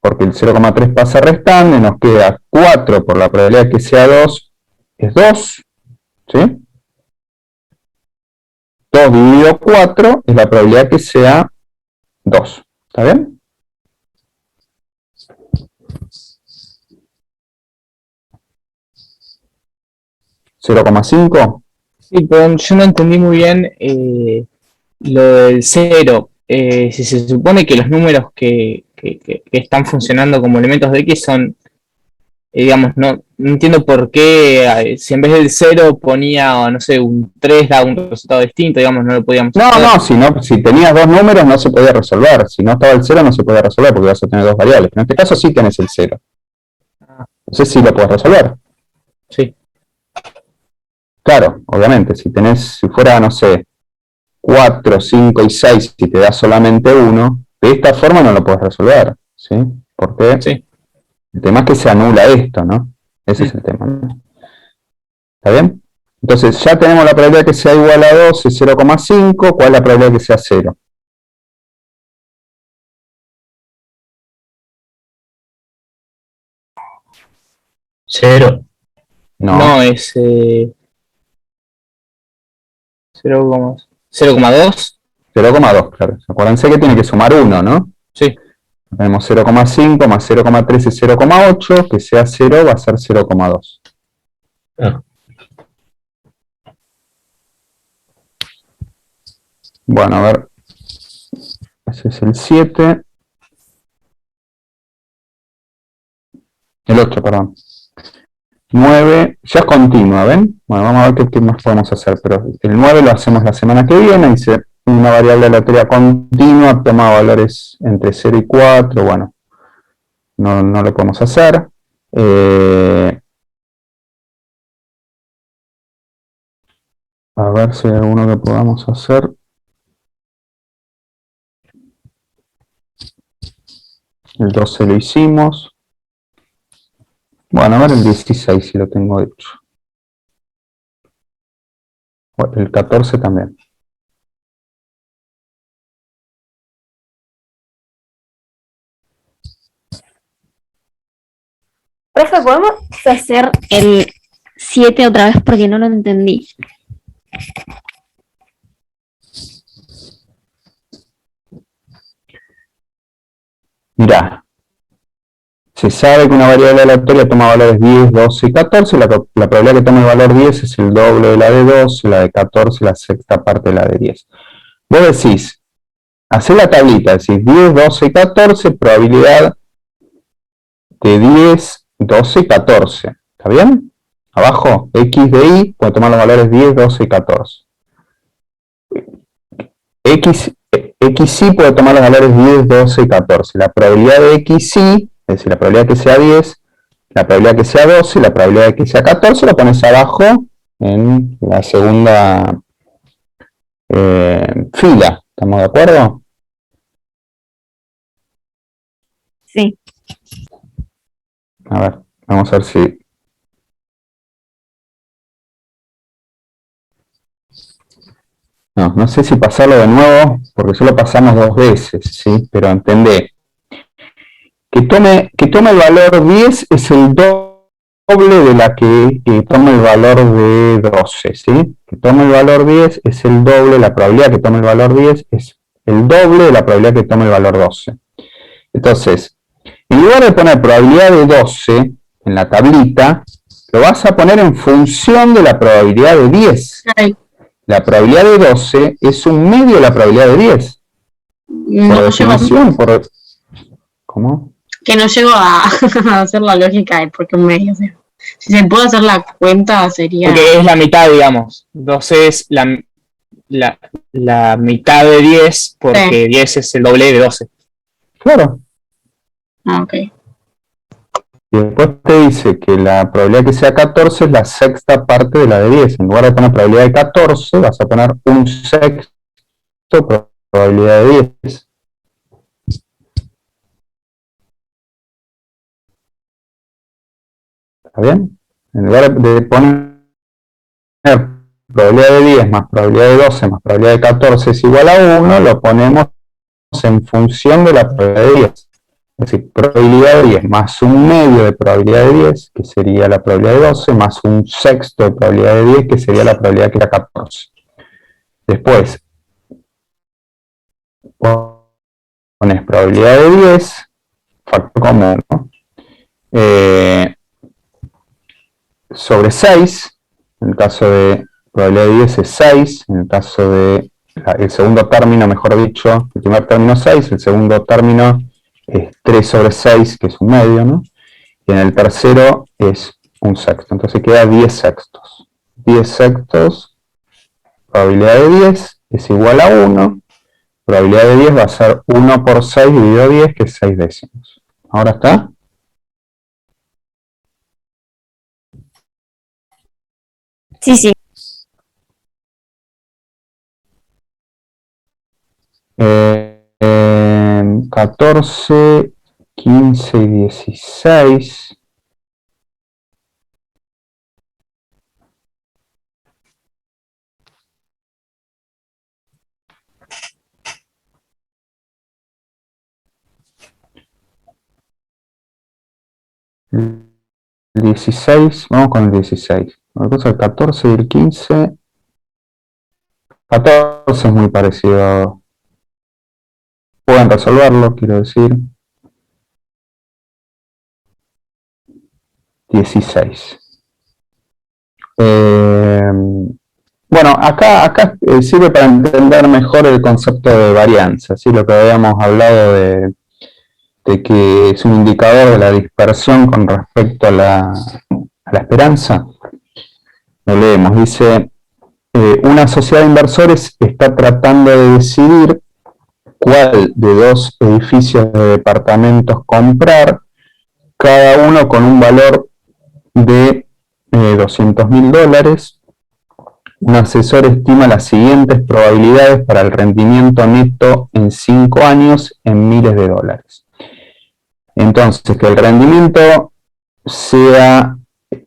porque el 0,3 pasa restando y nos queda 4 por la probabilidad que sea 2 es 2, ¿sí? 2 dividido 4 es la probabilidad que sea 2. ¿Está bien? ¿0,5? Sí, perdón, yo no entendí muy bien lo del 0. Si se supone que los números que están funcionando como elementos de X son, digamos, no entiendo por qué, si en vez del 0 ponía, no sé, un 3 da un resultado distinto, digamos, no lo podíamos hacer. No, si tenías dos números no se podía resolver. Si no estaba el 0 no se podía resolver porque vas a tener dos variables. En este caso sí tenés el 0. Entonces sí lo puedes resolver. Sí. Claro, obviamente, si fuera, no sé, 4, 5 y 6 y te da solamente 1, de esta forma no lo puedes resolver, ¿sí? Porque Sí. el tema es que se anula esto, ¿no? Ese es el tema, ¿no? ¿Está bien? Entonces ya tenemos la probabilidad que sea igual a 2 es 0,5, ¿cuál es la probabilidad que sea 0? Cero. No, es 0,2. 0,2, claro. Acuérdense que tiene que sumar 1, ¿no? Sí. Tenemos 0,5 más 0,3 es 0,8, que sea 0 va a ser 0,2. Ah. Bueno, a ver. Ese es el 7. El 8, perdón. 9, ya es continua, ¿ven? Bueno, vamos a ver qué más podemos hacer, pero el 9 lo hacemos la semana que viene, dice una variable aleatoria continua, toma valores entre 0 y 4, bueno. no lo podemos hacer. A ver si hay alguno que podamos hacer. El 12 lo hicimos. Bueno, a ver el 16 si lo tengo hecho. El 14 también. Profe, ¿podemos hacer el 7 otra vez? Porque no lo entendí. Mirá, se sabe que una variable aleatoria toma valores 10, 12 y 14. La probabilidad que tome el valor 10 es el doble de la de 12, la de 14 la sexta parte de la de 10. Vos decís, hacé la tablita, decís 10, 12 y 14, probabilidad de 10, 12 y 14. ¿Está bien? Abajo, x de y puede tomar los valores 10, 12 y 14. XY puede tomar los valores 10, 12 y 14. La probabilidad de XY, es decir, la probabilidad de que sea 10, la probabilidad de que sea 12 y la probabilidad de que sea 14 lo pones abajo en la segunda fila. ¿Estamos de acuerdo? Sí. A ver, vamos a ver si... No sé si pasarlo de nuevo, porque solo pasamos 2 veces, ¿sí? Pero entendé. Que tome el valor 10 es el doble de la que tome el valor de 12, ¿sí? Que tome el valor 10 es el doble, la probabilidad que tome el valor 10 es el doble de la probabilidad que tome el valor 12. Entonces, en lugar de poner probabilidad de 12 en la tablita, lo vas a poner en función de la probabilidad de 10. Ay, La probabilidad de 12 es un medio de la probabilidad de 10. Por no llego, definición, ¿cómo? que no llego a, a hacer la lógica de por qué un medio. O sea, si se puede hacer la cuenta sería... Porque es la mitad, digamos. 12 es la mitad de 10, porque Sí. 10 es el doble de 12. Claro. Ah, ok. Y después te dice que la probabilidad que sea 14 es la sexta parte de la de 10. En lugar de poner probabilidad de 14, vas a poner un sexto probabilidad de 10. ¿Está bien? En lugar de poner probabilidad de 10 más probabilidad de 12 más probabilidad de 14 es igual a 1, lo ponemos en función de la probabilidad de 10. Es decir, probabilidad de 10 más un medio de probabilidad de 10, que sería la probabilidad de 12, más un sexto de probabilidad de 10, que sería la probabilidad que era 14. Después, pones probabilidad de 10, factor común, ¿no? Sobre 6, en el caso de probabilidad de 10 es 6, en el caso de el segundo término, mejor dicho, el primer término 6, el segundo término es 3 sobre 6, que es un medio, ¿no? Y en el tercero es un sexto, entonces queda 10 sextos. 10 sextos, probabilidad de 10 es igual a 1, probabilidad de 10 va a ser 1 por 6 dividido 10, que es 6 décimos. ¿Ahora está? Sí, sí. 14, 15 y 16. El 16, vamos con el 16. Una cosa, el 14 y el 15. 14 es muy parecido. Pueden resolverlo, quiero decir. 16. Bueno, acá sirve para entender mejor el concepto de varianza, ¿sí? Lo que habíamos hablado de que es un indicador de la dispersión con respecto a la esperanza. Lo leemos, dice, una sociedad de inversores está tratando de decidir cuál de dos edificios de departamentos comprar cada uno con un valor de $200.000. Un asesor estima las siguientes probabilidades para el rendimiento neto en 5 años en miles de dólares. Entonces, que el rendimiento sea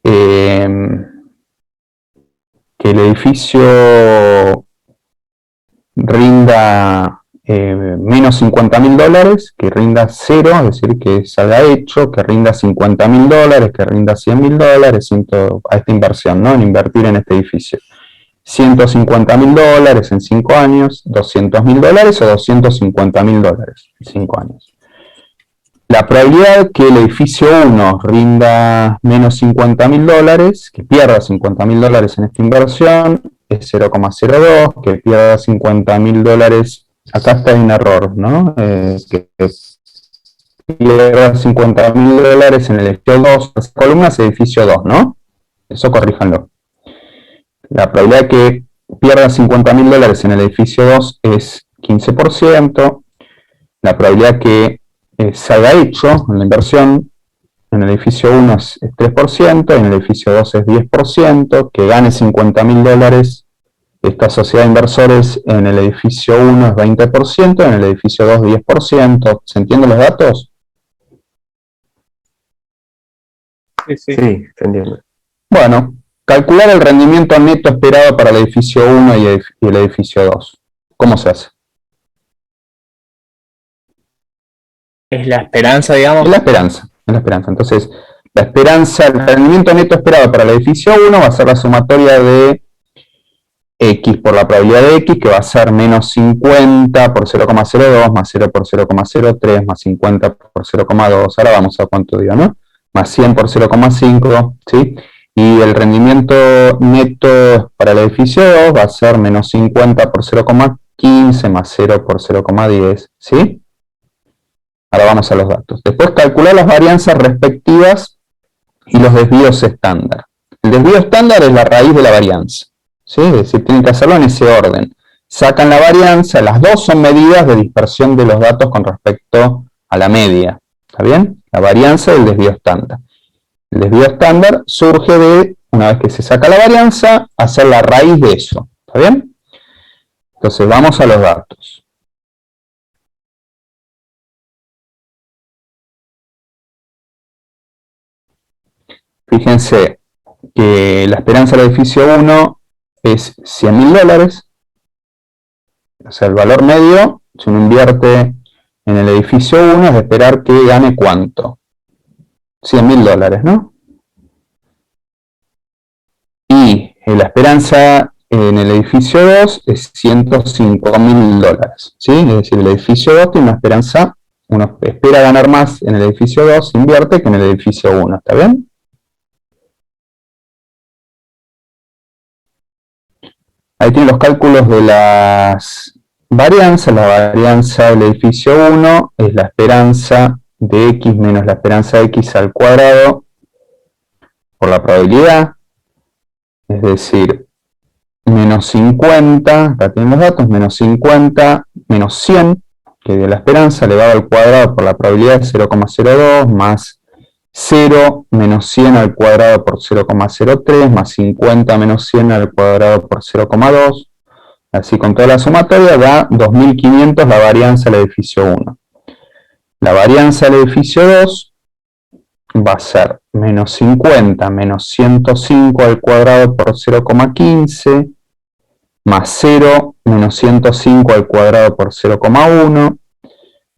que el edificio rinda menos $50.000, que rinda 0, es decir, que salga hecho, que rinda $50.000, que rinda $100.000, a esta inversión, ¿no? En invertir en este edificio. $150.000 en 5 años, $200.000 o $250.000 en 5 años. La probabilidad que el edificio 1 rinda menos $50.000, que pierda $50.000 en esta inversión, es 0,02, que pierda $50.000, acá está un error, ¿no? Que pierda $50.000 en el edificio 2, las columnas edificio 2, ¿no? Eso corríjanlo. La probabilidad que pierda $50.000 en el edificio 2 es 15%, la probabilidad que salga hecho en la inversión en el edificio 1 es 3%, en el edificio 2 es 10%, que gane $50.000 esta sociedad de inversores en el edificio 1 es 20%, en el edificio 2 10%. ¿Se entienden los datos? Sí, se entiende. Bueno, calcular el rendimiento neto esperado para el edificio 1 y el edificio 2. ¿Cómo se hace? Es la esperanza, digamos. Es la esperanza. Entonces, la esperanza, el rendimiento neto esperado para el edificio 1 va a ser la sumatoria de X por la probabilidad de X, que va a ser menos 50 por 0,02, más 0 por 0,03, más 50 por 0,2, ahora vamos a cuánto dio, ¿no? Más 100 por 0,5, ¿sí? Y el rendimiento neto para el edificio 2 va a ser menos 50 por 0,15, más 0 por 0,10, ¿sí? Ahora vamos a los datos. Después calcular las varianzas respectivas y los desvíos estándar. El desvío estándar es la raíz de la varianza, ¿sí? Es decir, tienen que hacerlo en ese orden. Sacan la varianza, las dos son medidas de dispersión de los datos con respecto a la media. ¿Está bien? La varianza y el desvío estándar. El desvío estándar surge de, una vez que se saca la varianza, hacer la raíz de eso. ¿Está bien? Entonces vamos a los datos. Fíjense que la esperanza del edificio 1 es $100.000. O sea, el valor medio, si uno invierte en el edificio 1, es de esperar que gane ¿cuánto? $100.000, ¿no? Y la esperanza en el edificio 2 es $105.000, ¿sí? Es decir, el edificio 2 tiene una esperanza, uno espera ganar más en el edificio 2, invierte, que en el edificio 1, ¿está bien? Ahí tienen los cálculos de las varianzas. La varianza del edificio 1 es la esperanza de X menos la esperanza de X al cuadrado por la probabilidad. Es decir, menos 50, acá tenemos los datos, menos 50, menos 100, que dio la esperanza, elevado al cuadrado por la probabilidad de 0,02, más 0 menos 100 al cuadrado por 0,03, más 50 menos 100 al cuadrado por 0,2. Así con toda la sumatoria da 2.500 la varianza del edificio 1. La varianza del edificio 2 va a ser menos 50 menos 105 al cuadrado por 0,15, más 0 menos 105 al cuadrado por 0,1,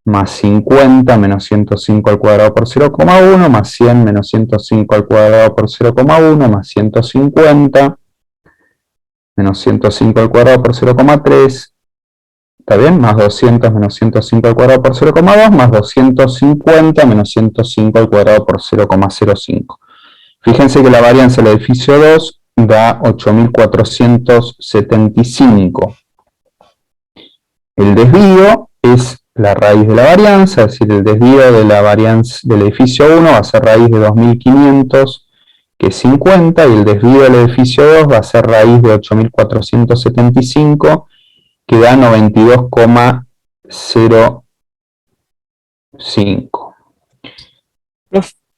más 50 menos 105 al cuadrado por 0,1, más 100 menos 105 al cuadrado por 0,1, más 150 menos 105 al cuadrado por 0,3, ¿está bien? Más 200 menos 105 al cuadrado por 0,2, más 250 menos 105 al cuadrado por 0,05. Fíjense que la varianza del edificio 2 da 8.475. El desvío es la raíz de la varianza, es decir, el desvío de la varianza del edificio 1 va a ser raíz de 2.500, que es 50, y el desvío del edificio 2 va a ser raíz de 8.475, que da 92,05.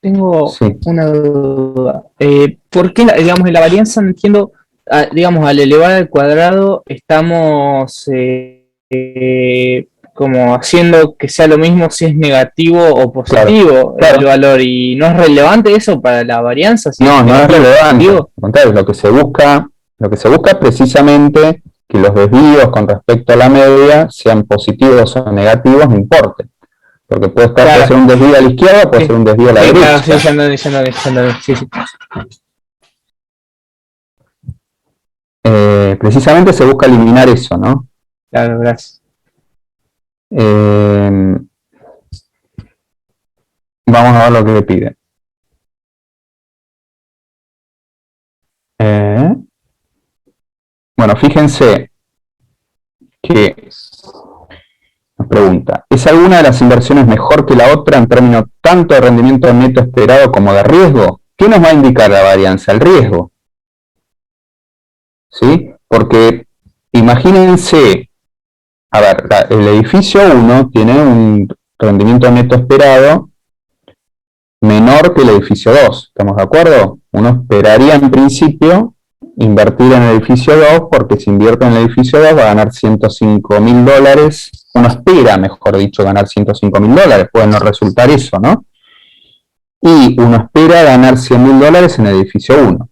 tengo Sí. una duda. ¿Por qué, digamos, en la varianza no entiendo, digamos, al elevar al cuadrado estamos como haciendo que sea lo mismo si es negativo o positivo Claro. el valor, y no es relevante eso para la varianza? Si No, no es negativo o relevante. positivo. Al contrario, lo que se busca es precisamente que los desvíos con respecto a la media sean positivos o negativos, no importa. Porque puede Claro. ser un desvío a la izquierda, puede Sí. ser un desvío a la Sí, derecha. claro, sí, ya entendí, sí, sí. Precisamente se busca eliminar eso, ¿no? Claro, gracias. Vamos a ver lo que le pide. Bueno, fíjense que nos pregunta, ¿es alguna de las inversiones mejor que la otra en términos tanto de rendimiento neto esperado como de riesgo? ¿Qué nos va a indicar la varianza? El riesgo. ¿Sí? Porque imagínense, a ver, el edificio 1 tiene un rendimiento neto esperado menor que el edificio 2, ¿estamos de acuerdo? Uno esperaría en principio invertir en el edificio 2 porque si invierte en el edificio 2 va a ganar $105.000, uno espera, mejor dicho, ganar $105.000, puede no resultar eso, ¿no? Y uno espera ganar $100.000 en el edificio 1.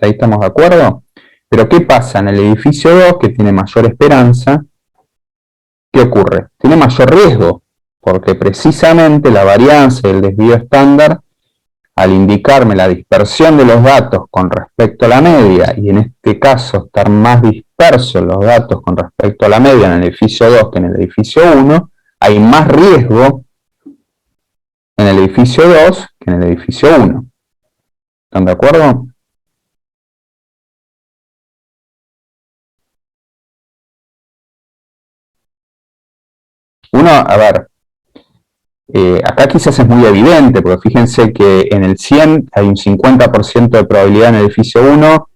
¿Ahí estamos de acuerdo? Pero ¿qué pasa en el edificio 2, que tiene mayor esperanza? ¿Qué ocurre? Tiene mayor riesgo, porque precisamente la varianza del desvío estándar, al indicarme la dispersión de los datos con respecto a la media, y en este caso estar más dispersos los datos con respecto a la media en el edificio 2 que en el edificio 1, hay más riesgo en el edificio 2 que en el edificio 1. ¿Están de acuerdo? Uno, a ver, acá quizás es muy evidente, porque fíjense que en el 100 hay un 50% de probabilidad en el edificio 1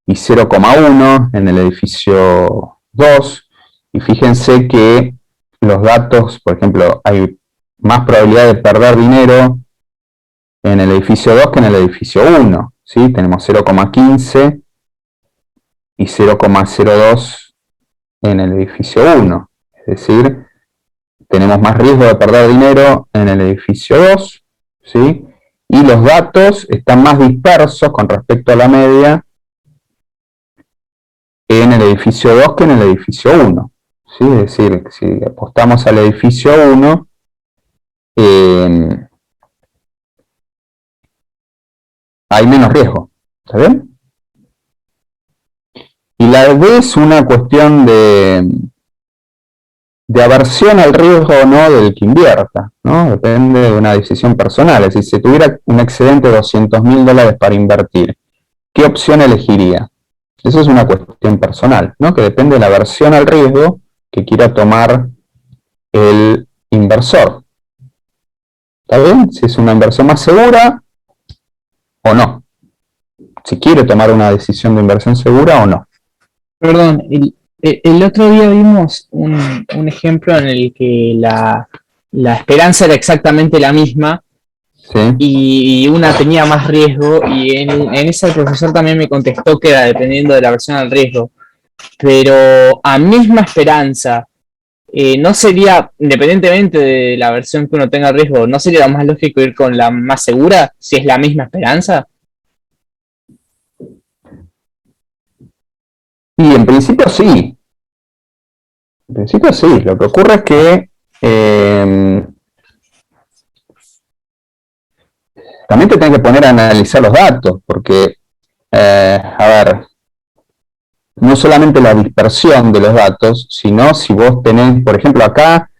y 0,1 en el edificio 2. Y fíjense que los datos, por ejemplo, hay más probabilidad de perder dinero en el edificio 2 que en el edificio 1. ¿Sí? Tenemos 0,15 y 0,02 en el edificio 1. Es decir, tenemos más riesgo de perder dinero en el edificio 2, ¿sí? Y los datos están más dispersos con respecto a la media en el edificio 2 que en el edificio 1, ¿sí? Es decir, si apostamos al edificio 1, hay menos riesgo, ¿está bien? Y la D es una cuestión de aversión al riesgo o no del que invierta, ¿no? Depende de una decisión personal. Es decir, si tuviera un excedente de $200.000 para invertir, ¿qué opción elegiría? Eso es una cuestión personal, ¿no? Que depende de la aversión al riesgo que quiera tomar el inversor. ¿Está bien? Si es una inversión más segura o no. Si quiere tomar una decisión de inversión segura o no. Perdón, el otro día vimos un ejemplo en el que la esperanza era exactamente la misma, ¿Sí? y una tenía más riesgo, y en esa el profesor también me contestó que era dependiendo de la versión al riesgo. Pero a misma esperanza, ¿no sería, independientemente de la versión que uno tenga riesgo, no sería más lógico ir con la más segura si es la misma esperanza? Y en principio sí. En principio sí. Lo que ocurre es que también te tenés que poner a analizar los datos, porque, a ver, no solamente la dispersión de los datos, sino si vos tenés, por ejemplo, acá,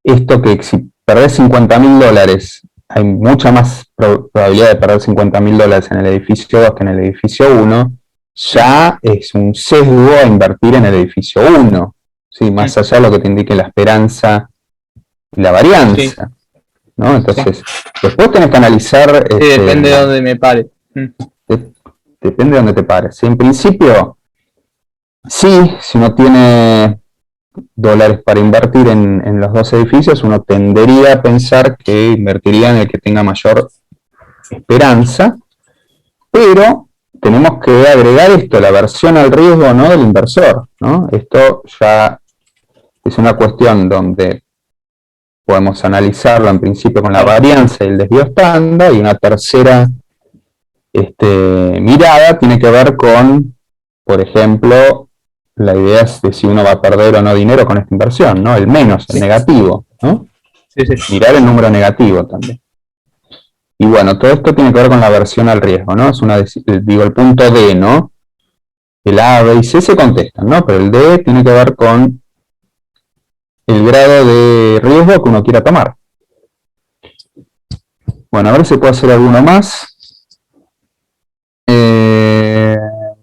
esto que si perdés $50.000, hay mucha más probabilidad de perder $50.000 en el edificio 2 que en el edificio 1, ya es un sesgo a invertir en el edificio 1, ¿sí? Más allá de lo que te indique la esperanza y la varianza, ¿no? Entonces, después tenés que analizar... Sí, depende de dónde me pare. Depende de dónde te pares. En principio, sí, si uno tiene dólares para invertir en los dos edificios, uno tendería a pensar que invertiría en el que tenga mayor esperanza, pero tenemos que agregar esto, la aversión al riesgo, ¿no?, del inversor, ¿no? Esto ya es una cuestión donde podemos analizarlo en principio con la varianza y el desvío estándar, y una tercera mirada tiene que ver con, por ejemplo, la idea es de si uno va a perder o no dinero con esta inversión, ¿no? El menos, el negativo, ¿no? Sí, sí. Mirar el número negativo también. Y bueno, todo esto tiene que ver con la aversión al riesgo, ¿no? Es el punto D, ¿no? El A, B y C se contestan, ¿no? Pero el D tiene que ver con el grado de riesgo que uno quiera tomar. Bueno, a ver si puedo hacer alguno más.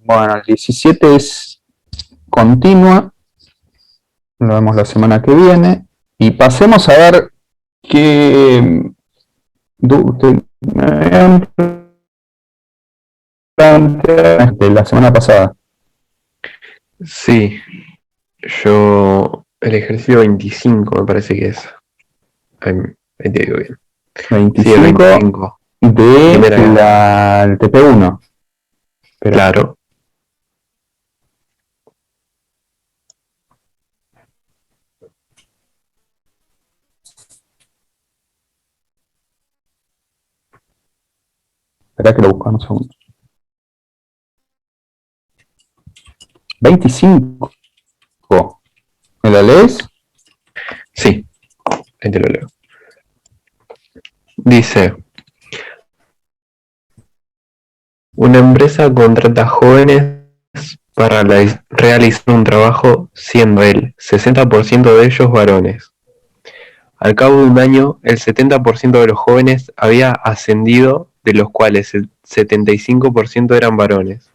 Bueno, el 17 es continua. Lo vemos la semana que viene. Y pasemos a ver qué de la semana pasada. Sí, yo el ejercicio 25 me parece que es. Ahí te digo bien. 25, Sí, el 25. de Primera. el TP1. Pero, Claro. espera que lo buscamos un segundo. 25. ¿Me lo lees? Sí, ahí te lo leo. Dice: una empresa contrata jóvenes para realizar un trabajo, siendo el 60% de ellos varones. Al cabo de un año, el 70% de los jóvenes había ascendido, de los cuales el 75% eran varones.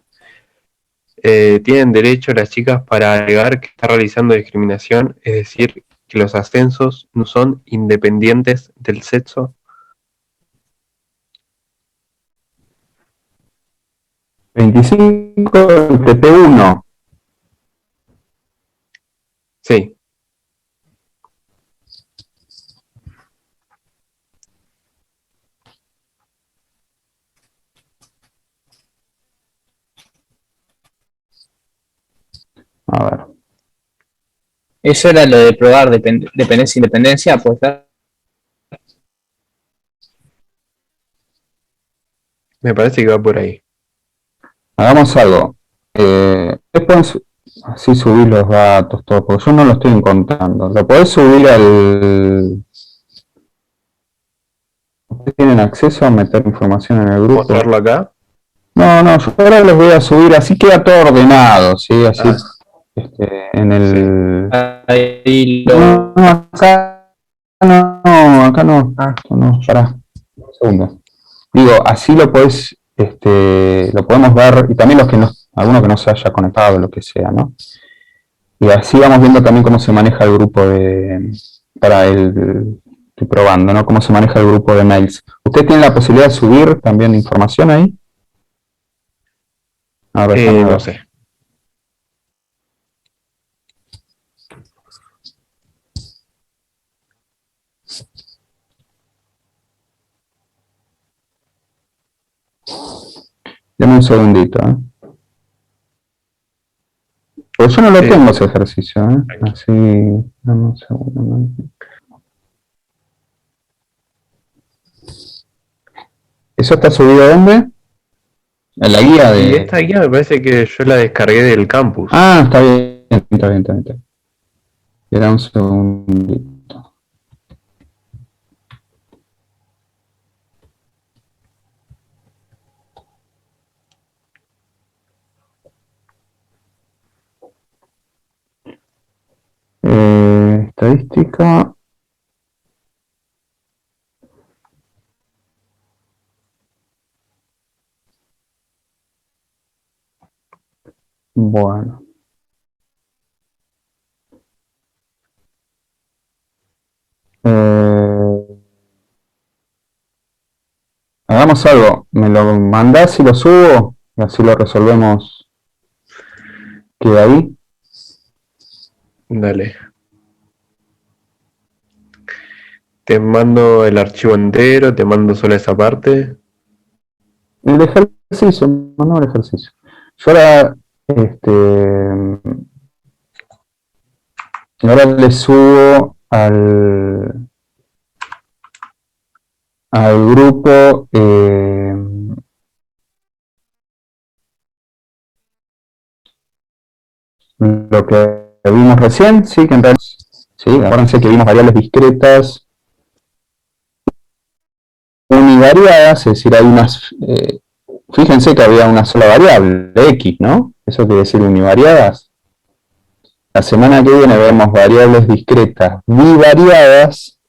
Tienen derecho las chicas para alegar que está realizando discriminación, es decir, que los ascensos no son independientes del sexo. 25, el TP1. Sí. A ver. Eso era lo de probar dependencia e independencia, pues. Me parece que va por ahí. Hagamos algo. Después así subir los datos, todo, porque yo no lo estoy encontrando. ¿Lo podés subir al... ¿Ustedes tienen acceso a meter información en el grupo? ¿Mostrarlo acá? No, yo ahora los voy a subir, así queda todo ordenado, ¿sí? Así, en el... Ahí No, lo. acá no, pará, un segundo. Digo, así lo podés, lo podemos ver, y también alguno que no se haya conectado, lo que sea, ¿no? Y así vamos viendo también cómo se maneja el grupo estoy probando, ¿no? Cómo se maneja el grupo de mails. ¿Usted tiene la posibilidad de subir también información ahí? A ver, déjame No ver. sé. Deme un segundito, ¿eh? Pues yo no lo Sí. tengo ese ejercicio, ¿eh? Así, dame un segundo, ¿no? ¿Eso está subido a dónde? En la guía Y de... esta guía me parece que yo la descargué del campus. Ah, está bien. Espera un segundito. Estadística. Bueno. Hagamos algo. Me lo mandás y lo subo. Y así lo resolvemos. Queda ahí. Dale. Te mando el archivo entero, te mando solo esa parte. El ejercicio, no el ejercicio. Yo ahora le subo al grupo lo que vimos recién, sí, que en realidad, sí, acuérdense que vimos variables discretas univariadas, es decir, hay unas, fíjense que había una sola variable, x, ¿no? Eso quiere decir univariadas. La semana que viene vemos variables discretas bivariadas,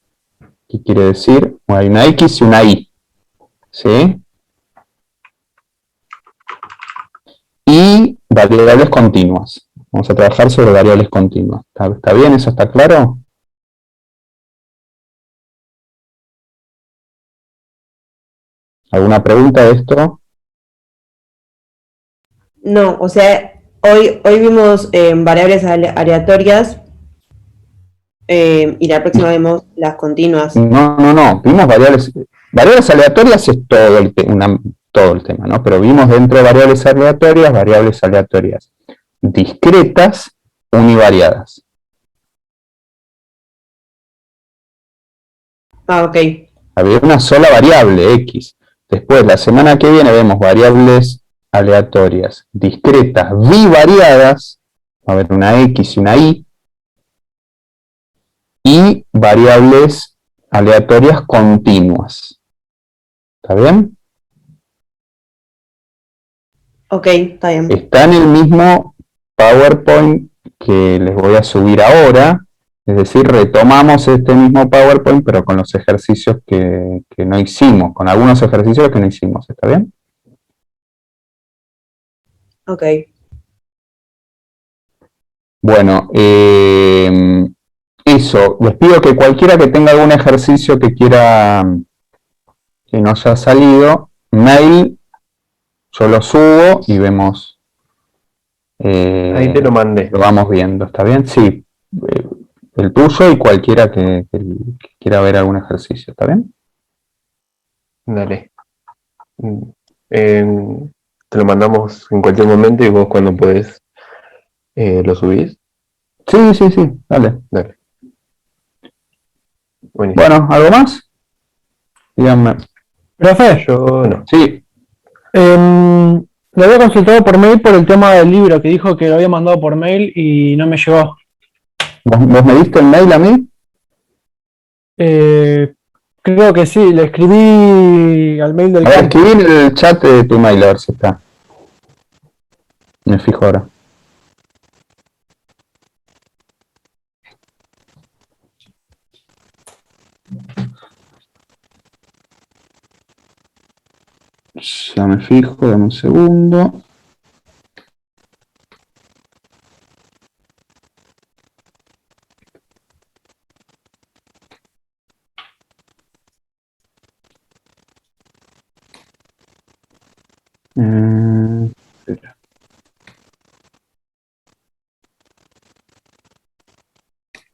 que quiere decir, hay una x y una y, ¿sí? Y variables continuas. Vamos a trabajar sobre variables continuas. ¿Está bien? ¿Eso está claro? ¿Alguna pregunta de esto? No, o sea, hoy vimos variables aleatorias y la próxima vemos las continuas. No. Vimos variables aleatorias es todo el tema, ¿no? Pero vimos dentro de variables aleatorias discretas univariadas. Ah, ok. Había una sola variable, x. Después, la semana que viene vemos variables aleatorias discretas bivariadas, va a haber una x y una y variables aleatorias continuas. ¿Está bien? Ok, está bien. Está en el mismo PowerPoint que les voy a subir ahora, es decir, retomamos este mismo PowerPoint, pero con los ejercicios que no hicimos, con algunos ejercicios que no hicimos, ¿está bien? Ok. Bueno, eso, les pido que cualquiera que tenga algún ejercicio que quiera, que no haya salido, mail, yo lo subo y vemos. Ahí te lo mandé. Lo vamos viendo, ¿está bien? Sí, el tuyo y cualquiera que quiera ver algún ejercicio, ¿está bien? Dale. Te lo mandamos en cualquier momento y vos cuando podés lo subís. Sí, dale. Dale. Buenísimo. Bueno, ¿algo más? Díganme. Profe, Yo no. Sí, lo había consultado por mail por el tema del libro, que dijo que lo había mandado por mail y no me llegó. ¿vos me diste el mail a mí? Creo que sí, le escribí al mail del A ver, campo. escribí en el chat de tu mail a ver si está. Me fijo ahora. Ya me fijo, dame un segundo. Espera.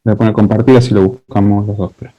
Voy a poner compartir así lo buscamos los dos. Espera.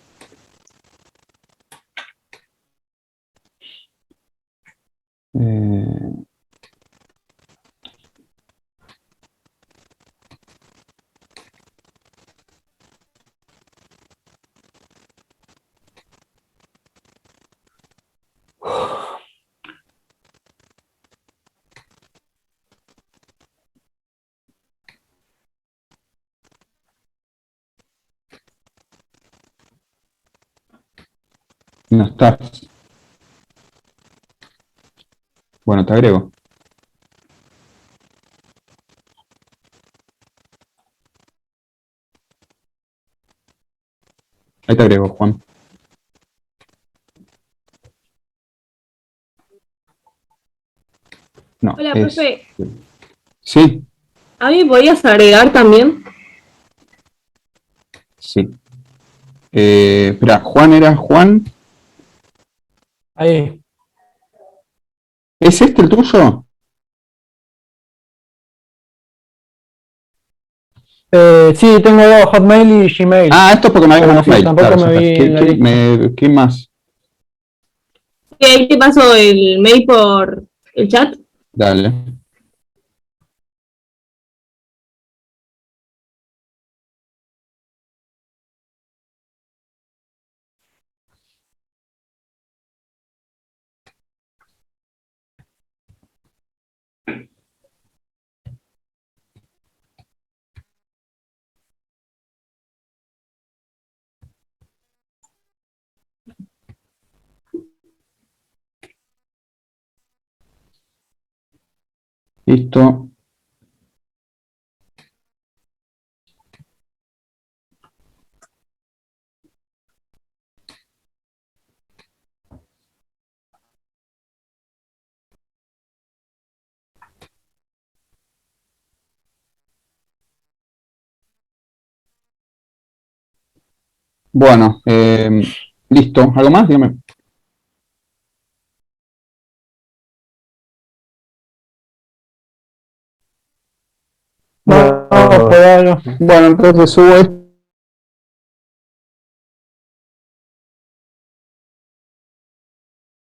No estás. Bueno, te agrego. Ahí te agrego, Juan. No, Hola, es... profe. Sí, ¿A mí me podías agregar también? sí. Espera, Juan era Juan. Ahí. ¿Es este el tuyo? Sí, tengo dos, Hotmail y Gmail. Ah, esto es porque me había Pero mandado sí, mail. tampoco Claro, me ya vi está. en la lista. ¿Qué más? ahí te paso el mail por el chat. Dale. Listo. Bueno, listo. ¿Algo más? Dígame. No, por algo. Bueno, entonces subo esto.